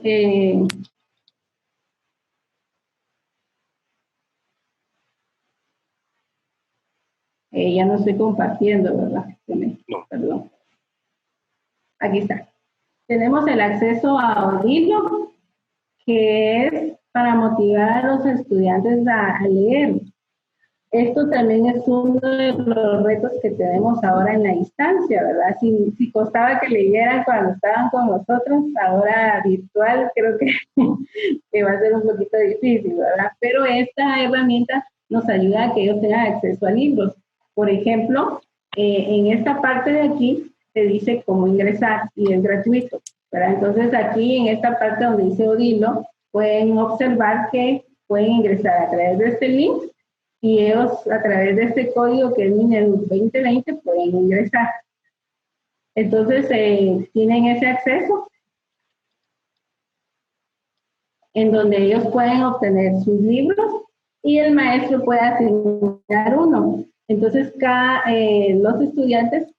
Speaker 4: ya no estoy compartiendo, ¿verdad?
Speaker 3: No.
Speaker 4: Perdón. Aquí está. Tenemos el acceso a Odilo, que es para motivar a los estudiantes a leer. Esto también es uno de los retos que tenemos ahora en la instancia, ¿verdad? Si costaba que leyeran cuando estaban con nosotros, ahora virtual creo que va a ser un poquito difícil, ¿verdad? Pero esta herramienta nos ayuda a que ellos tengan acceso a libros. Por ejemplo, en esta parte de aquí te dice cómo ingresar y es gratuito, ¿verdad? Entonces aquí en esta parte donde dice Odilo, pueden observar que pueden ingresar a través de este link y ellos a través de este código que es Mineduc 2020 pueden ingresar. Entonces tienen ese acceso en donde ellos pueden obtener sus libros y el maestro puede asignar uno. Entonces los estudiantes,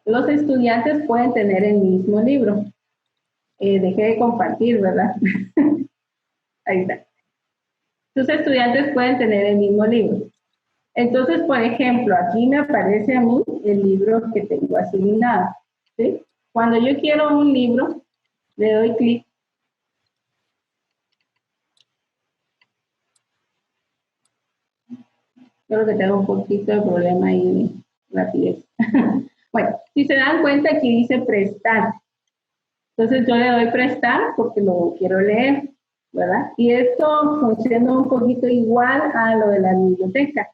Speaker 4: los estudiantes pueden tener el mismo libro. Dejé de compartir, ¿verdad? Ahí está. Sus estudiantes pueden tener el mismo libro. Entonces, por ejemplo, aquí me aparece a mí el libro que tengo asignado, ¿sí? Cuando yo quiero un libro, le doy clic. Creo que tengo un poquito de problema ahí de rapidez. Bueno, si se dan cuenta, aquí dice prestar. Entonces yo le doy prestar porque lo quiero leer, ¿verdad? Y esto funciona un poquito igual a lo de la biblioteca.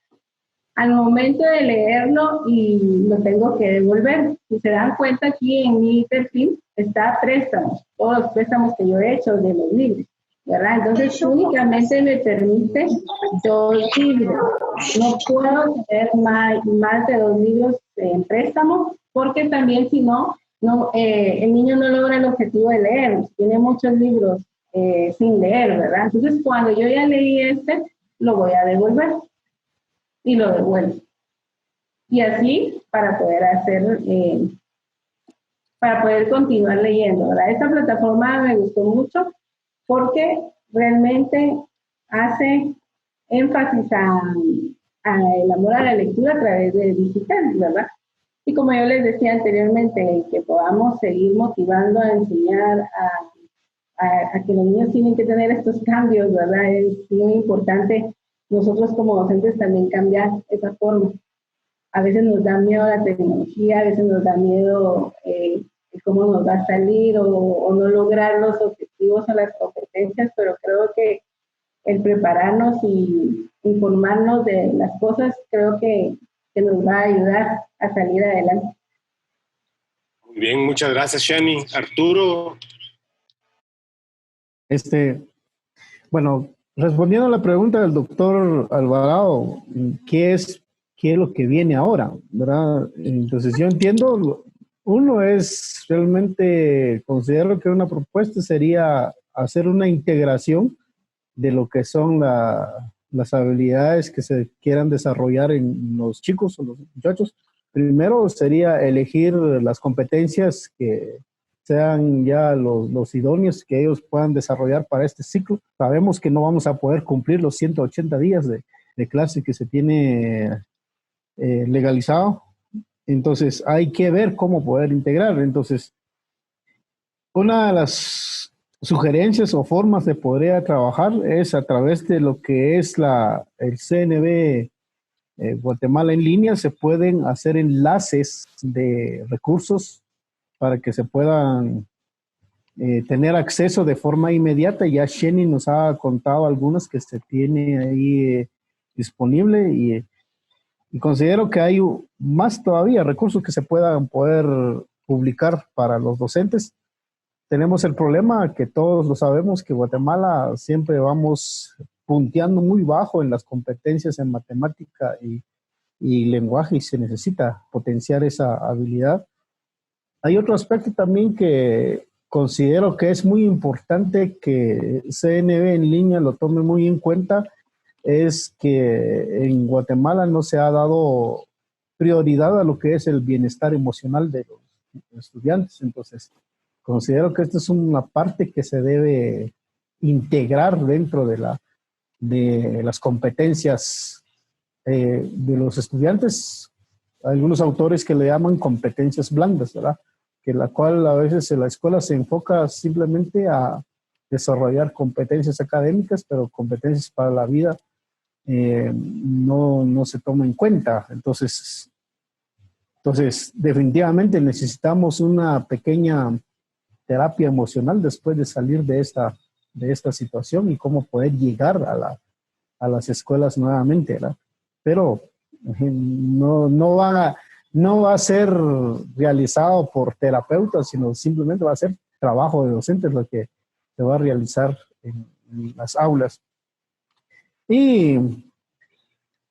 Speaker 4: Al momento de leerlo y lo tengo que devolver. Si se dan cuenta, aquí en mi perfil está préstamos, todos los préstamos que yo he hecho de los libros, ¿verdad? Entonces únicamente me permite 2 libros. No puedo tener más de 2 libros en préstamo porque también si no, el niño no logra el objetivo de leer. Tiene muchos libros sin leer, ¿verdad? Entonces cuando yo ya leí lo voy a devolver. Y lo devuelvo. y así para poder para poder continuar leyendo, ¿verdad? Esta plataforma me gustó mucho porque realmente hace énfasis el amor a la lectura a través de digital, ¿verdad? Y como yo les decía anteriormente, que podamos seguir motivando a enseñar a que los niños tienen que tener estos cambios, ¿verdad? Es muy importante nosotros como docentes también cambiar esa forma. A veces nos da miedo la tecnología, a veces nos da miedo cómo nos va a salir o no lograr los objetivos o las competencias, pero creo que el prepararnos y informarnos de las cosas, creo que nos va a ayudar a salir adelante.
Speaker 3: Muy bien, muchas gracias, Shani. Arturo.
Speaker 5: Bueno, respondiendo a la pregunta del doctor Alvarado, ¿qué es lo que viene ahora? ¿Verdad? Entonces yo entiendo, uno es realmente, considero que una propuesta sería hacer una integración de lo que son las habilidades que se quieran desarrollar en los chicos o los muchachos. Primero sería elegir las competencias que sean ya los idóneos que ellos puedan desarrollar para este ciclo. Sabemos que no vamos a poder cumplir los 180 días de clase que se tiene legalizado. Entonces hay que ver cómo poder integrar. Entonces, una de las sugerencias o formas de poder trabajar es a través de lo que es el CNB Guatemala en línea. Se pueden hacer enlaces de recursos para que se puedan tener acceso de forma inmediata. Ya Shani nos ha contado algunas que se tiene ahí disponible y considero que hay más todavía recursos que se puedan poder publicar para los docentes. Tenemos el problema que todos lo sabemos, que Guatemala siempre vamos punteando muy bajo en las competencias en matemática y lenguaje, y se necesita potenciar esa habilidad. Hay otro aspecto también que considero que es muy importante que CNB en línea lo tome muy en cuenta, es que en Guatemala no se ha dado prioridad a lo que es el bienestar emocional de los estudiantes. Entonces, considero que esta es una parte que se debe integrar dentro de las competencias de los estudiantes. Algunos autores que le llaman competencias blandas, ¿verdad? Que la cual a veces en la escuela se enfoca simplemente a desarrollar competencias académicas, pero competencias para la vida no se toma en cuenta. Entonces, definitivamente necesitamos una pequeña terapia emocional después de salir de esta situación y cómo poder llegar a las escuelas nuevamente, ¿verdad? Pero no va a ser realizado por terapeutas, sino simplemente va a ser trabajo de docentes lo que se va a realizar en las aulas. Y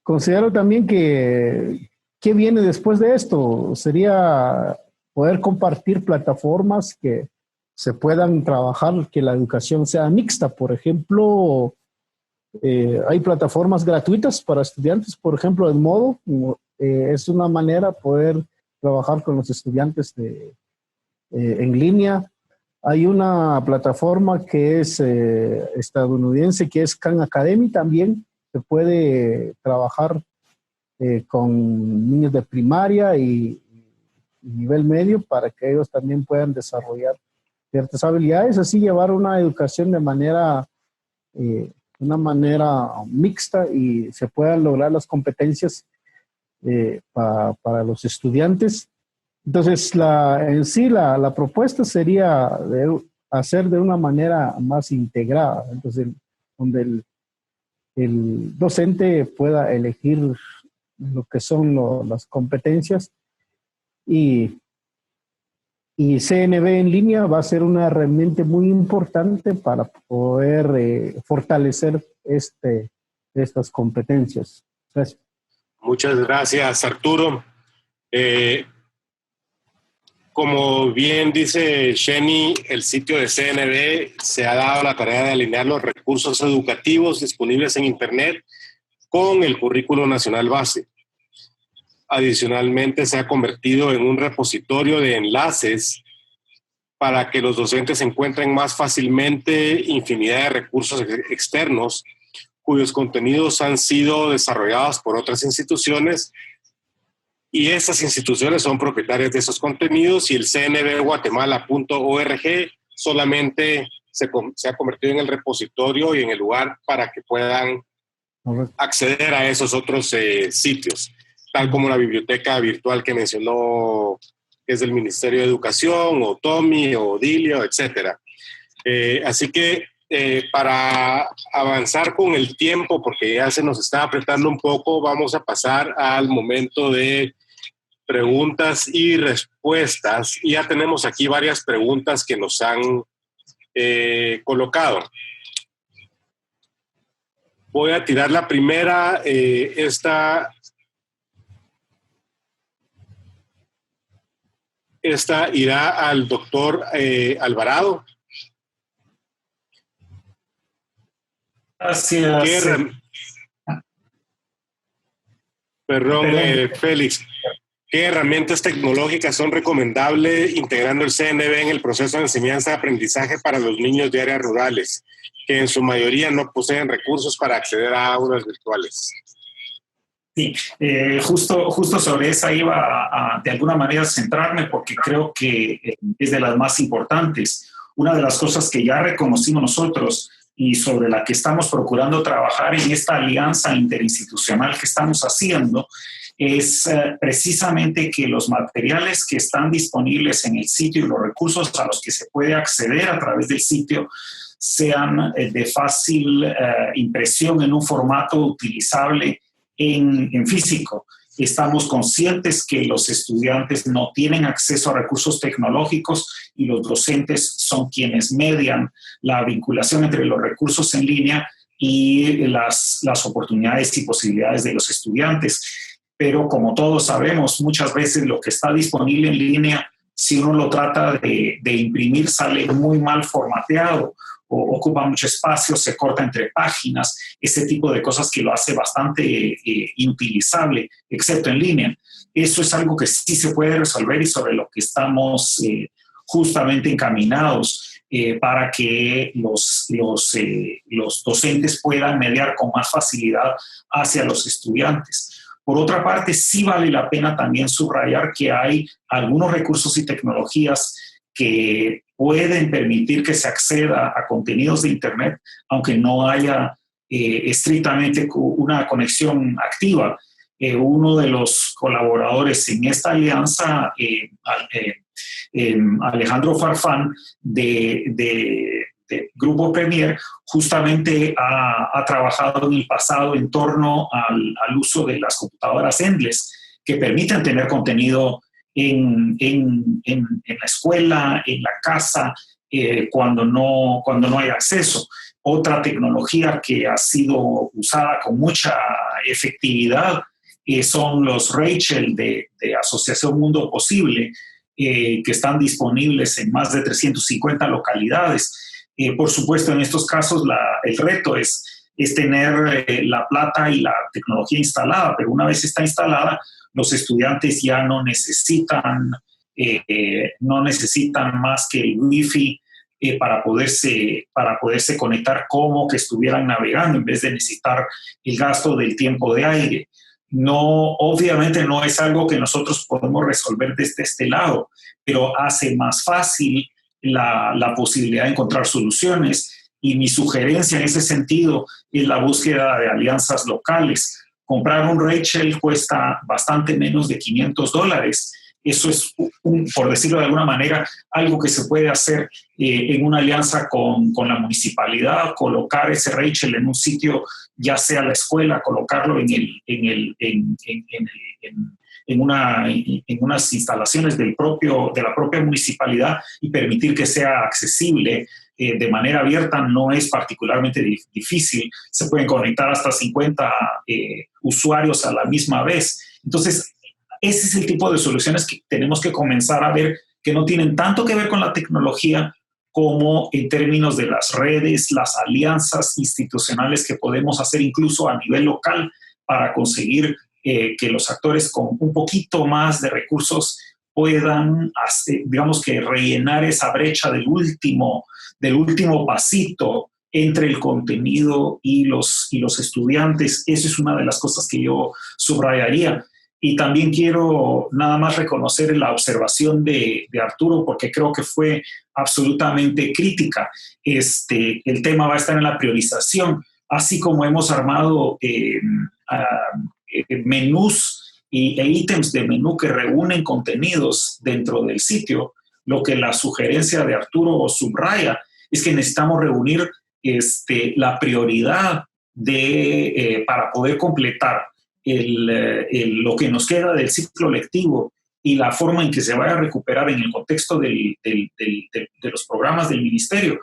Speaker 5: considero también que ¿qué viene después de esto? Sería poder compartir plataformas que se puedan trabajar, que la educación sea mixta. Por ejemplo, hay plataformas gratuitas para estudiantes, por ejemplo, Edmodo es una manera de poder trabajar con los estudiantes en línea. Hay una plataforma que es estadounidense, que es Khan Academy también. Se puede trabajar con niños de primaria y nivel medio para que ellos también puedan desarrollar ciertas habilidades, así llevar una educación de una manera mixta y se puedan lograr las competencias para los estudiantes. Entonces, la propuesta sería hacer de una manera más integrada, entonces, donde el docente pueda elegir lo que son las competencias y CNB en línea va a ser una herramienta muy importante para poder fortalecer estas competencias. Gracias.
Speaker 3: Muchas gracias, Arturo. Como bien dice Shani, el sitio de CNB se ha dado la tarea de alinear los recursos educativos disponibles en Internet con el currículo nacional base. adicionalmente se ha convertido en un repositorio de enlaces para que los docentes encuentren más fácilmente infinidad de recursos externos cuyos contenidos han sido desarrollados por otras instituciones, y estas instituciones son propietarias de esos contenidos, y el cnbguatemala.org solamente se ha convertido en el repositorio y en el lugar para que puedan acceder a esos otros sitios, tal como la biblioteca virtual que mencionó, que es del Ministerio de Educación, o Tommy, o Dilio, etc. Así que para avanzar con el tiempo, porque ya se nos está apretando un poco, vamos a pasar al momento de preguntas y respuestas. Y ya tenemos aquí varias preguntas que nos han colocado. Voy a tirar la primera. Esta irá al doctor Alvarado.
Speaker 1: Gracias.
Speaker 3: Perdón, Félix. ¿Qué herramientas tecnológicas son recomendables integrando el CNB en el proceso de enseñanza y aprendizaje para los niños de áreas rurales, que en su mayoría no poseen recursos para acceder a aulas virtuales?
Speaker 1: Sí, justo sobre esa iba a de alguna manera centrarme, porque creo que es de las más importantes. Una de las cosas que ya reconocimos nosotros y sobre la que estamos procurando trabajar en esta alianza interinstitucional que estamos haciendo es precisamente que los materiales que están disponibles en el sitio y los recursos a los que se puede acceder a través del sitio sean de fácil impresión en un formato utilizable en físico. Estamos conscientes que los estudiantes no tienen acceso a recursos tecnológicos y los docentes son quienes median la vinculación entre los recursos en línea y las oportunidades y posibilidades de los estudiantes. Pero como todos sabemos, muchas veces lo que está disponible en línea, si uno lo trata de imprimir, sale muy mal formateado, o ocupa mucho espacio, se corta entre páginas, ese tipo de cosas que lo hace bastante inutilizable, excepto en línea. Eso es algo que sí se puede resolver y sobre lo que estamos justamente encaminados para que los docentes puedan mediar con más facilidad hacia los estudiantes. Por otra parte, sí vale la pena también subrayar que hay algunos recursos y tecnologías que pueden permitir que se acceda a contenidos de Internet, aunque no haya estrictamente una conexión activa. Uno de los colaboradores en esta alianza, Alejandro Farfán, de Grupo Premier, justamente ha trabajado en el pasado en torno al uso de las computadoras endless, que permiten tener contenido en la escuela, en la casa, cuando no hay acceso. Otra tecnología que ha sido usada con mucha efectividad son los Rachel de Asociación Mundo Posible, que están disponibles en más de 350 localidades. Por supuesto, en estos casos el reto es tener la plata y la tecnología instalada, pero una vez está instalada, los estudiantes ya no necesitan más que el Wi-Fi para poderse conectar, como que estuvieran navegando, en vez de necesitar el gasto del tiempo de aire. No, obviamente no es algo que nosotros podemos resolver desde este lado, pero hace más fácil la posibilidad de encontrar soluciones, y mi sugerencia en ese sentido es la búsqueda de alianzas locales. Comprar un Rachel cuesta bastante menos de $500. Eso es, por decirlo de alguna manera, algo que se puede hacer en una alianza con la municipalidad, colocar ese Rachel en un sitio, ya sea la escuela, colocarlo en unas instalaciones de la propia municipalidad y permitir que sea accesible de manera abierta. No es particularmente difícil. Se pueden conectar hasta 50 usuarios a la misma vez. Entonces, ese es el tipo de soluciones que tenemos que comenzar a ver, que no tienen tanto que ver con la tecnología como en términos de las redes, las alianzas institucionales que podemos hacer incluso a nivel local para conseguir que los actores con un poquito más de recursos puedan, digamos que rellenar esa brecha del último pasito entre el contenido y los estudiantes. Esa es una de las cosas que yo subrayaría. Y también quiero nada más reconocer la observación de Arturo, porque creo que fue absolutamente crítica. El tema va a estar en la priorización, así como hemos armado menús e ítems de menú que reúnen contenidos dentro del sitio. Lo que la sugerencia de Arturo subraya es que necesitamos reunir la prioridad para poder completar lo que nos queda del ciclo lectivo y la forma en que se vaya a recuperar en el contexto de los programas del ministerio,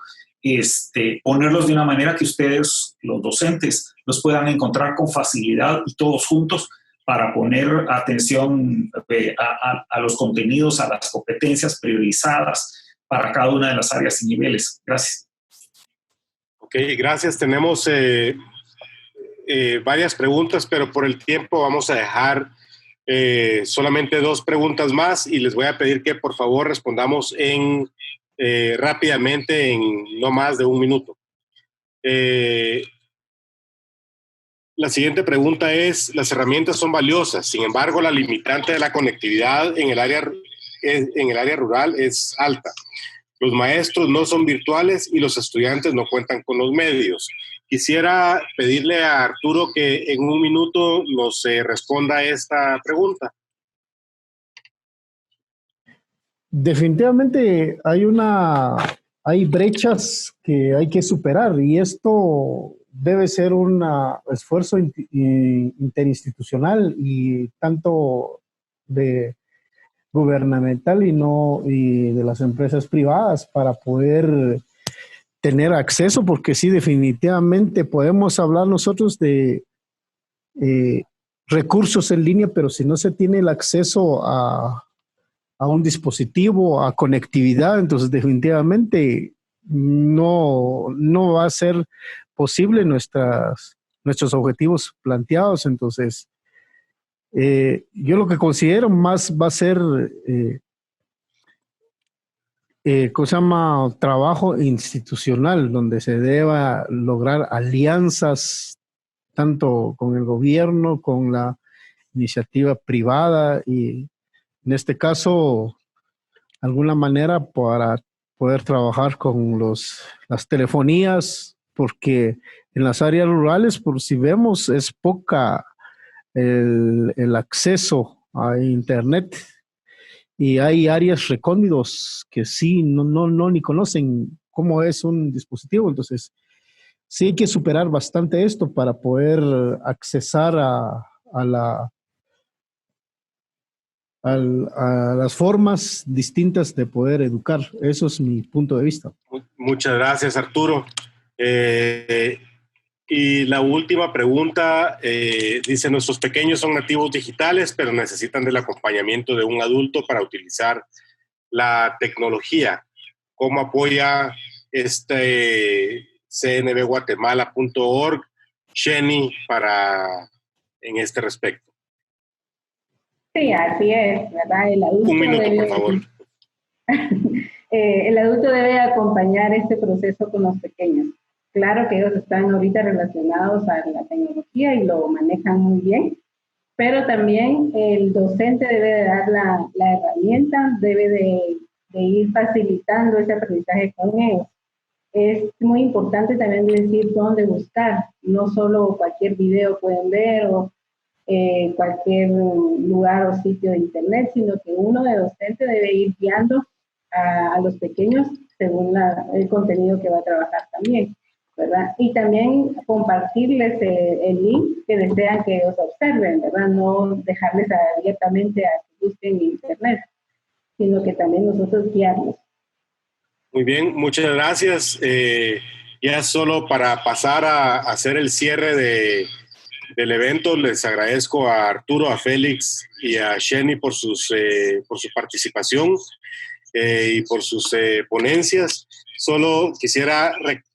Speaker 1: ponerlos de una manera que ustedes, los docentes, los puedan encontrar con facilidad y todos juntos para poner atención a los contenidos, a las competencias priorizadas para cada una de las áreas y niveles. Gracias.
Speaker 3: Ok, gracias. Tenemos varias preguntas, pero por el tiempo vamos a dejar solamente 2 preguntas más y les voy a pedir que por favor respondamos rápidamente en no más de 1 minuto. La siguiente pregunta es: las herramientas son valiosas, sin embargo la limitante de la conectividad en el área rural es alta. Los maestros no son virtuales y los estudiantes no cuentan con los medios. Quisiera pedirle a Arturo que en 1 minuto nos responda a esta pregunta.
Speaker 5: Definitivamente hay brechas que hay que superar y esto debe ser un esfuerzo interinstitucional y tanto de gubernamental y de las empresas privadas para poder tener acceso, porque sí, definitivamente podemos hablar nosotros de recursos en línea, pero si no se tiene el acceso a un dispositivo, a conectividad, entonces definitivamente no va a ser posible nuestros objetivos planteados. Entonces, yo lo que considero más va a ser, ¿cómo se llama? Trabajo institucional, donde se deba lograr alianzas tanto con el gobierno, con la iniciativa privada y en este caso, alguna manera para poder trabajar con las telefonías, porque en las áreas rurales, por si vemos, es poca el acceso a internet y hay áreas recónditos que sí no ni conocen cómo es un dispositivo. Entonces, sí hay que superar bastante esto para poder accesar a las formas distintas de poder educar. Eso es mi punto de vista.
Speaker 3: Muchas gracias, Arturo. Y la última pregunta dice: nuestros pequeños son nativos digitales, pero necesitan del acompañamiento de un adulto para utilizar la tecnología. ¿Cómo apoya cnbguatemala.org, Sheni, en este respecto?
Speaker 4: Sí, así es, ¿verdad? El adulto
Speaker 3: 1 minuto, por favor.
Speaker 4: El adulto debe acompañar este proceso con los pequeños. Claro que ellos están ahorita relacionados a la tecnología y lo manejan muy bien, pero también el docente debe de dar la herramienta, debe de ir facilitando ese aprendizaje con ellos. Es muy importante también decir dónde buscar, no solo cualquier video pueden ver o cualquier lugar o sitio de internet, sino que uno de docente debe ir guiando a los pequeños según el contenido que va a trabajar también, ¿verdad? Y también compartirles el link que desean que ellos observen, ¿verdad? No dejarles abiertamente a que busquen en internet, sino que también nosotros guiarlos.
Speaker 3: Muy bien, muchas gracias. Ya solo para pasar a hacer el cierre del evento, les agradezco a Arturo, a Félix y a Sheni por su participación y por sus ponencias. Solo quisiera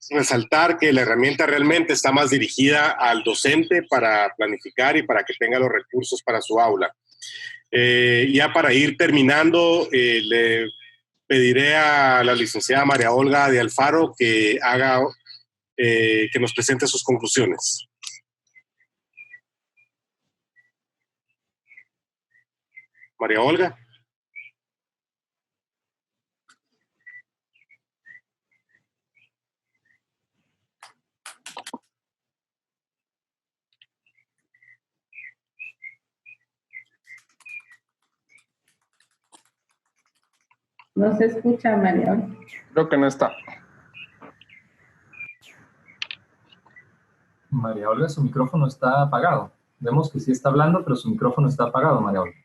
Speaker 3: resaltar que la herramienta realmente está más dirigida al docente para planificar y para que tenga los recursos para su aula. Ya para ir terminando, le pediré a la licenciada María Olga de Alfaro que nos presente sus conclusiones. María Olga.
Speaker 4: No se escucha, María.
Speaker 2: Creo que no está.
Speaker 6: María Olga, su micrófono está apagado. Vemos que sí está hablando, pero su micrófono está apagado, María Olga.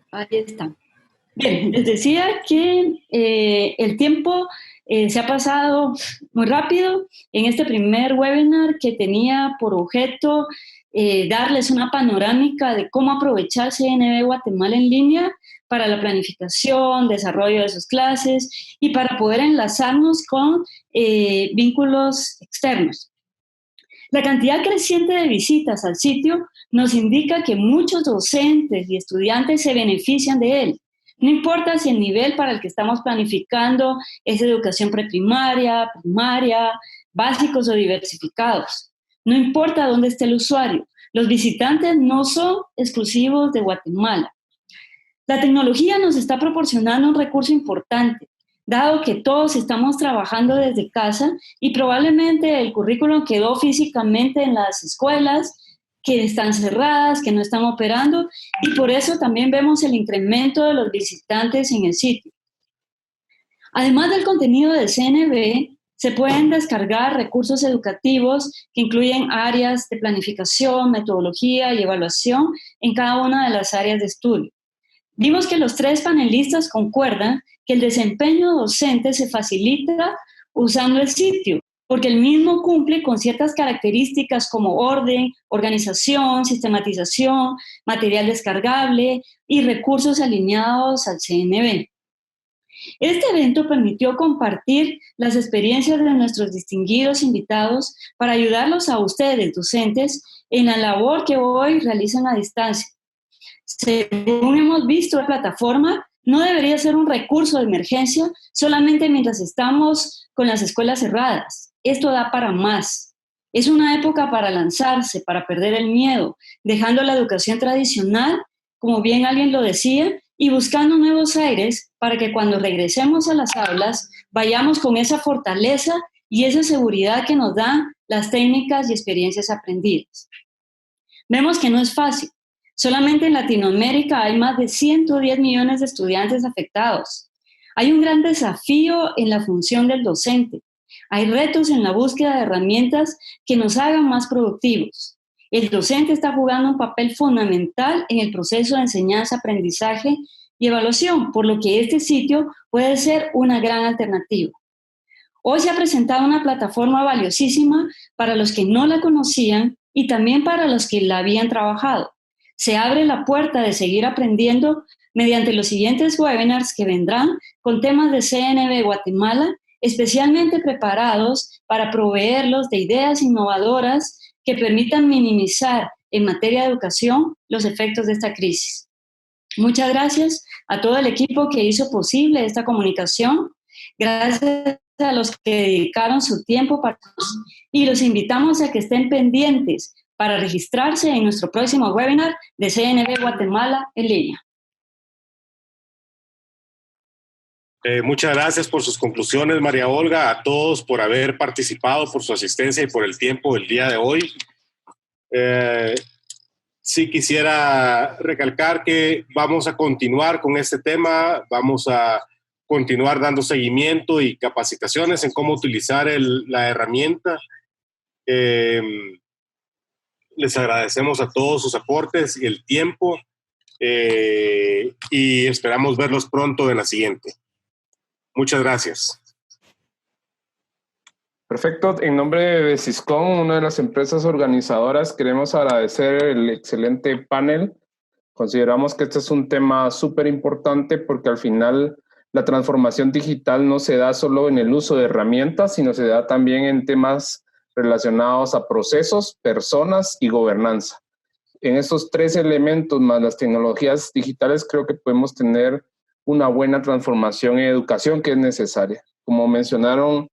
Speaker 7: Ahí está. Bien, les decía que el tiempo se ha pasado muy rápido en este primer webinar que tenía por objeto darles una panorámica de cómo aprovechar CNB Guatemala en línea para la planificación, desarrollo de sus clases y para poder enlazarnos con vínculos externos. La cantidad creciente de visitas al sitio nos indica que muchos docentes y estudiantes se benefician de él. No importa si el nivel para el que estamos planificando es educación preprimaria, primaria, básicos o diversificados. No importa dónde esté el usuario. Los visitantes no son exclusivos de Guatemala. La tecnología nos está proporcionando un recurso importante, dado que todos estamos trabajando desde casa y probablemente el currículum quedó físicamente en las escuelas que están cerradas, que no están operando, y por eso también vemos el incremento de los visitantes en el sitio. Además del contenido de CNB, se pueden descargar recursos educativos que incluyen áreas de planificación, metodología y evaluación en cada una de las áreas de estudio. Vimos que los tres panelistas concuerdan que el desempeño docente se facilita usando el sitio, porque el mismo cumple con ciertas características como orden, organización, sistematización, material descargable y recursos alineados al CNB. Este evento permitió compartir las experiencias de nuestros distinguidos invitados para ayudarlos a ustedes, docentes, en la labor que hoy realizan a distancia. Según hemos visto, la plataforma no debería ser un recurso de emergencia solamente mientras estamos con las escuelas cerradas. Esto da para más. Es una época para lanzarse, para perder el miedo, dejando la educación tradicional, como bien alguien lo decía, y buscando nuevos aires para que cuando regresemos a las aulas vayamos con esa fortaleza y esa seguridad que nos dan las técnicas y experiencias aprendidas. Vemos que no es fácil. Solamente en Latinoamérica hay más de 110 millones de estudiantes afectados. Hay un gran desafío en la función del docente. Hay retos en la búsqueda de herramientas que nos hagan más productivos. El docente está jugando un papel fundamental en el proceso de enseñanza, aprendizaje y evaluación, por lo que este sitio puede ser una gran alternativa. Hoy se ha presentado una plataforma valiosísima para los que no la conocían y también para los que la habían trabajado. Se abre la puerta de seguir aprendiendo mediante los siguientes webinars que vendrán con temas de CNB Guatemala, especialmente preparados para proveerlos de ideas innovadoras que permitan minimizar en materia de educación los efectos de esta crisis. Muchas gracias a todo el equipo que hizo posible esta comunicación. Gracias a los que dedicaron su tiempo para nosotros y los invitamos a que estén pendientes para registrarse en nuestro próximo webinar de CNB Guatemala en línea.
Speaker 3: Muchas gracias por sus conclusiones, María Olga, a todos por haber participado, por su asistencia y por el tiempo del día de hoy. Sí quisiera recalcar que vamos a continuar con este tema, vamos a continuar dando seguimiento y capacitaciones en cómo utilizar la herramienta. Les agradecemos a todos sus aportes y el tiempo y esperamos verlos pronto en la siguiente. Muchas gracias.
Speaker 2: Perfecto. En nombre de Siscom, una de las empresas organizadoras, queremos agradecer el excelente panel. Consideramos que este es un tema súper importante porque al final la transformación digital no se da solo en el uso de herramientas, sino se da también en temas relacionados a procesos, personas y gobernanza. En esos tres elementos más las tecnologías digitales creo que podemos tener una buena transformación en educación que es necesaria. Como mencionaron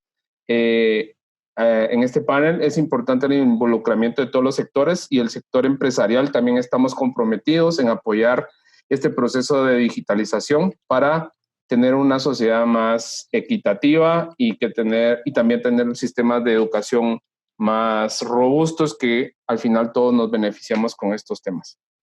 Speaker 2: en este panel, es importante el involucramiento de todos los sectores y el sector empresarial también estamos comprometidos en apoyar este proceso de digitalización para tener una sociedad más equitativa y también tener sistemas de educación más robustos que al final todos nos beneficiamos con estos temas.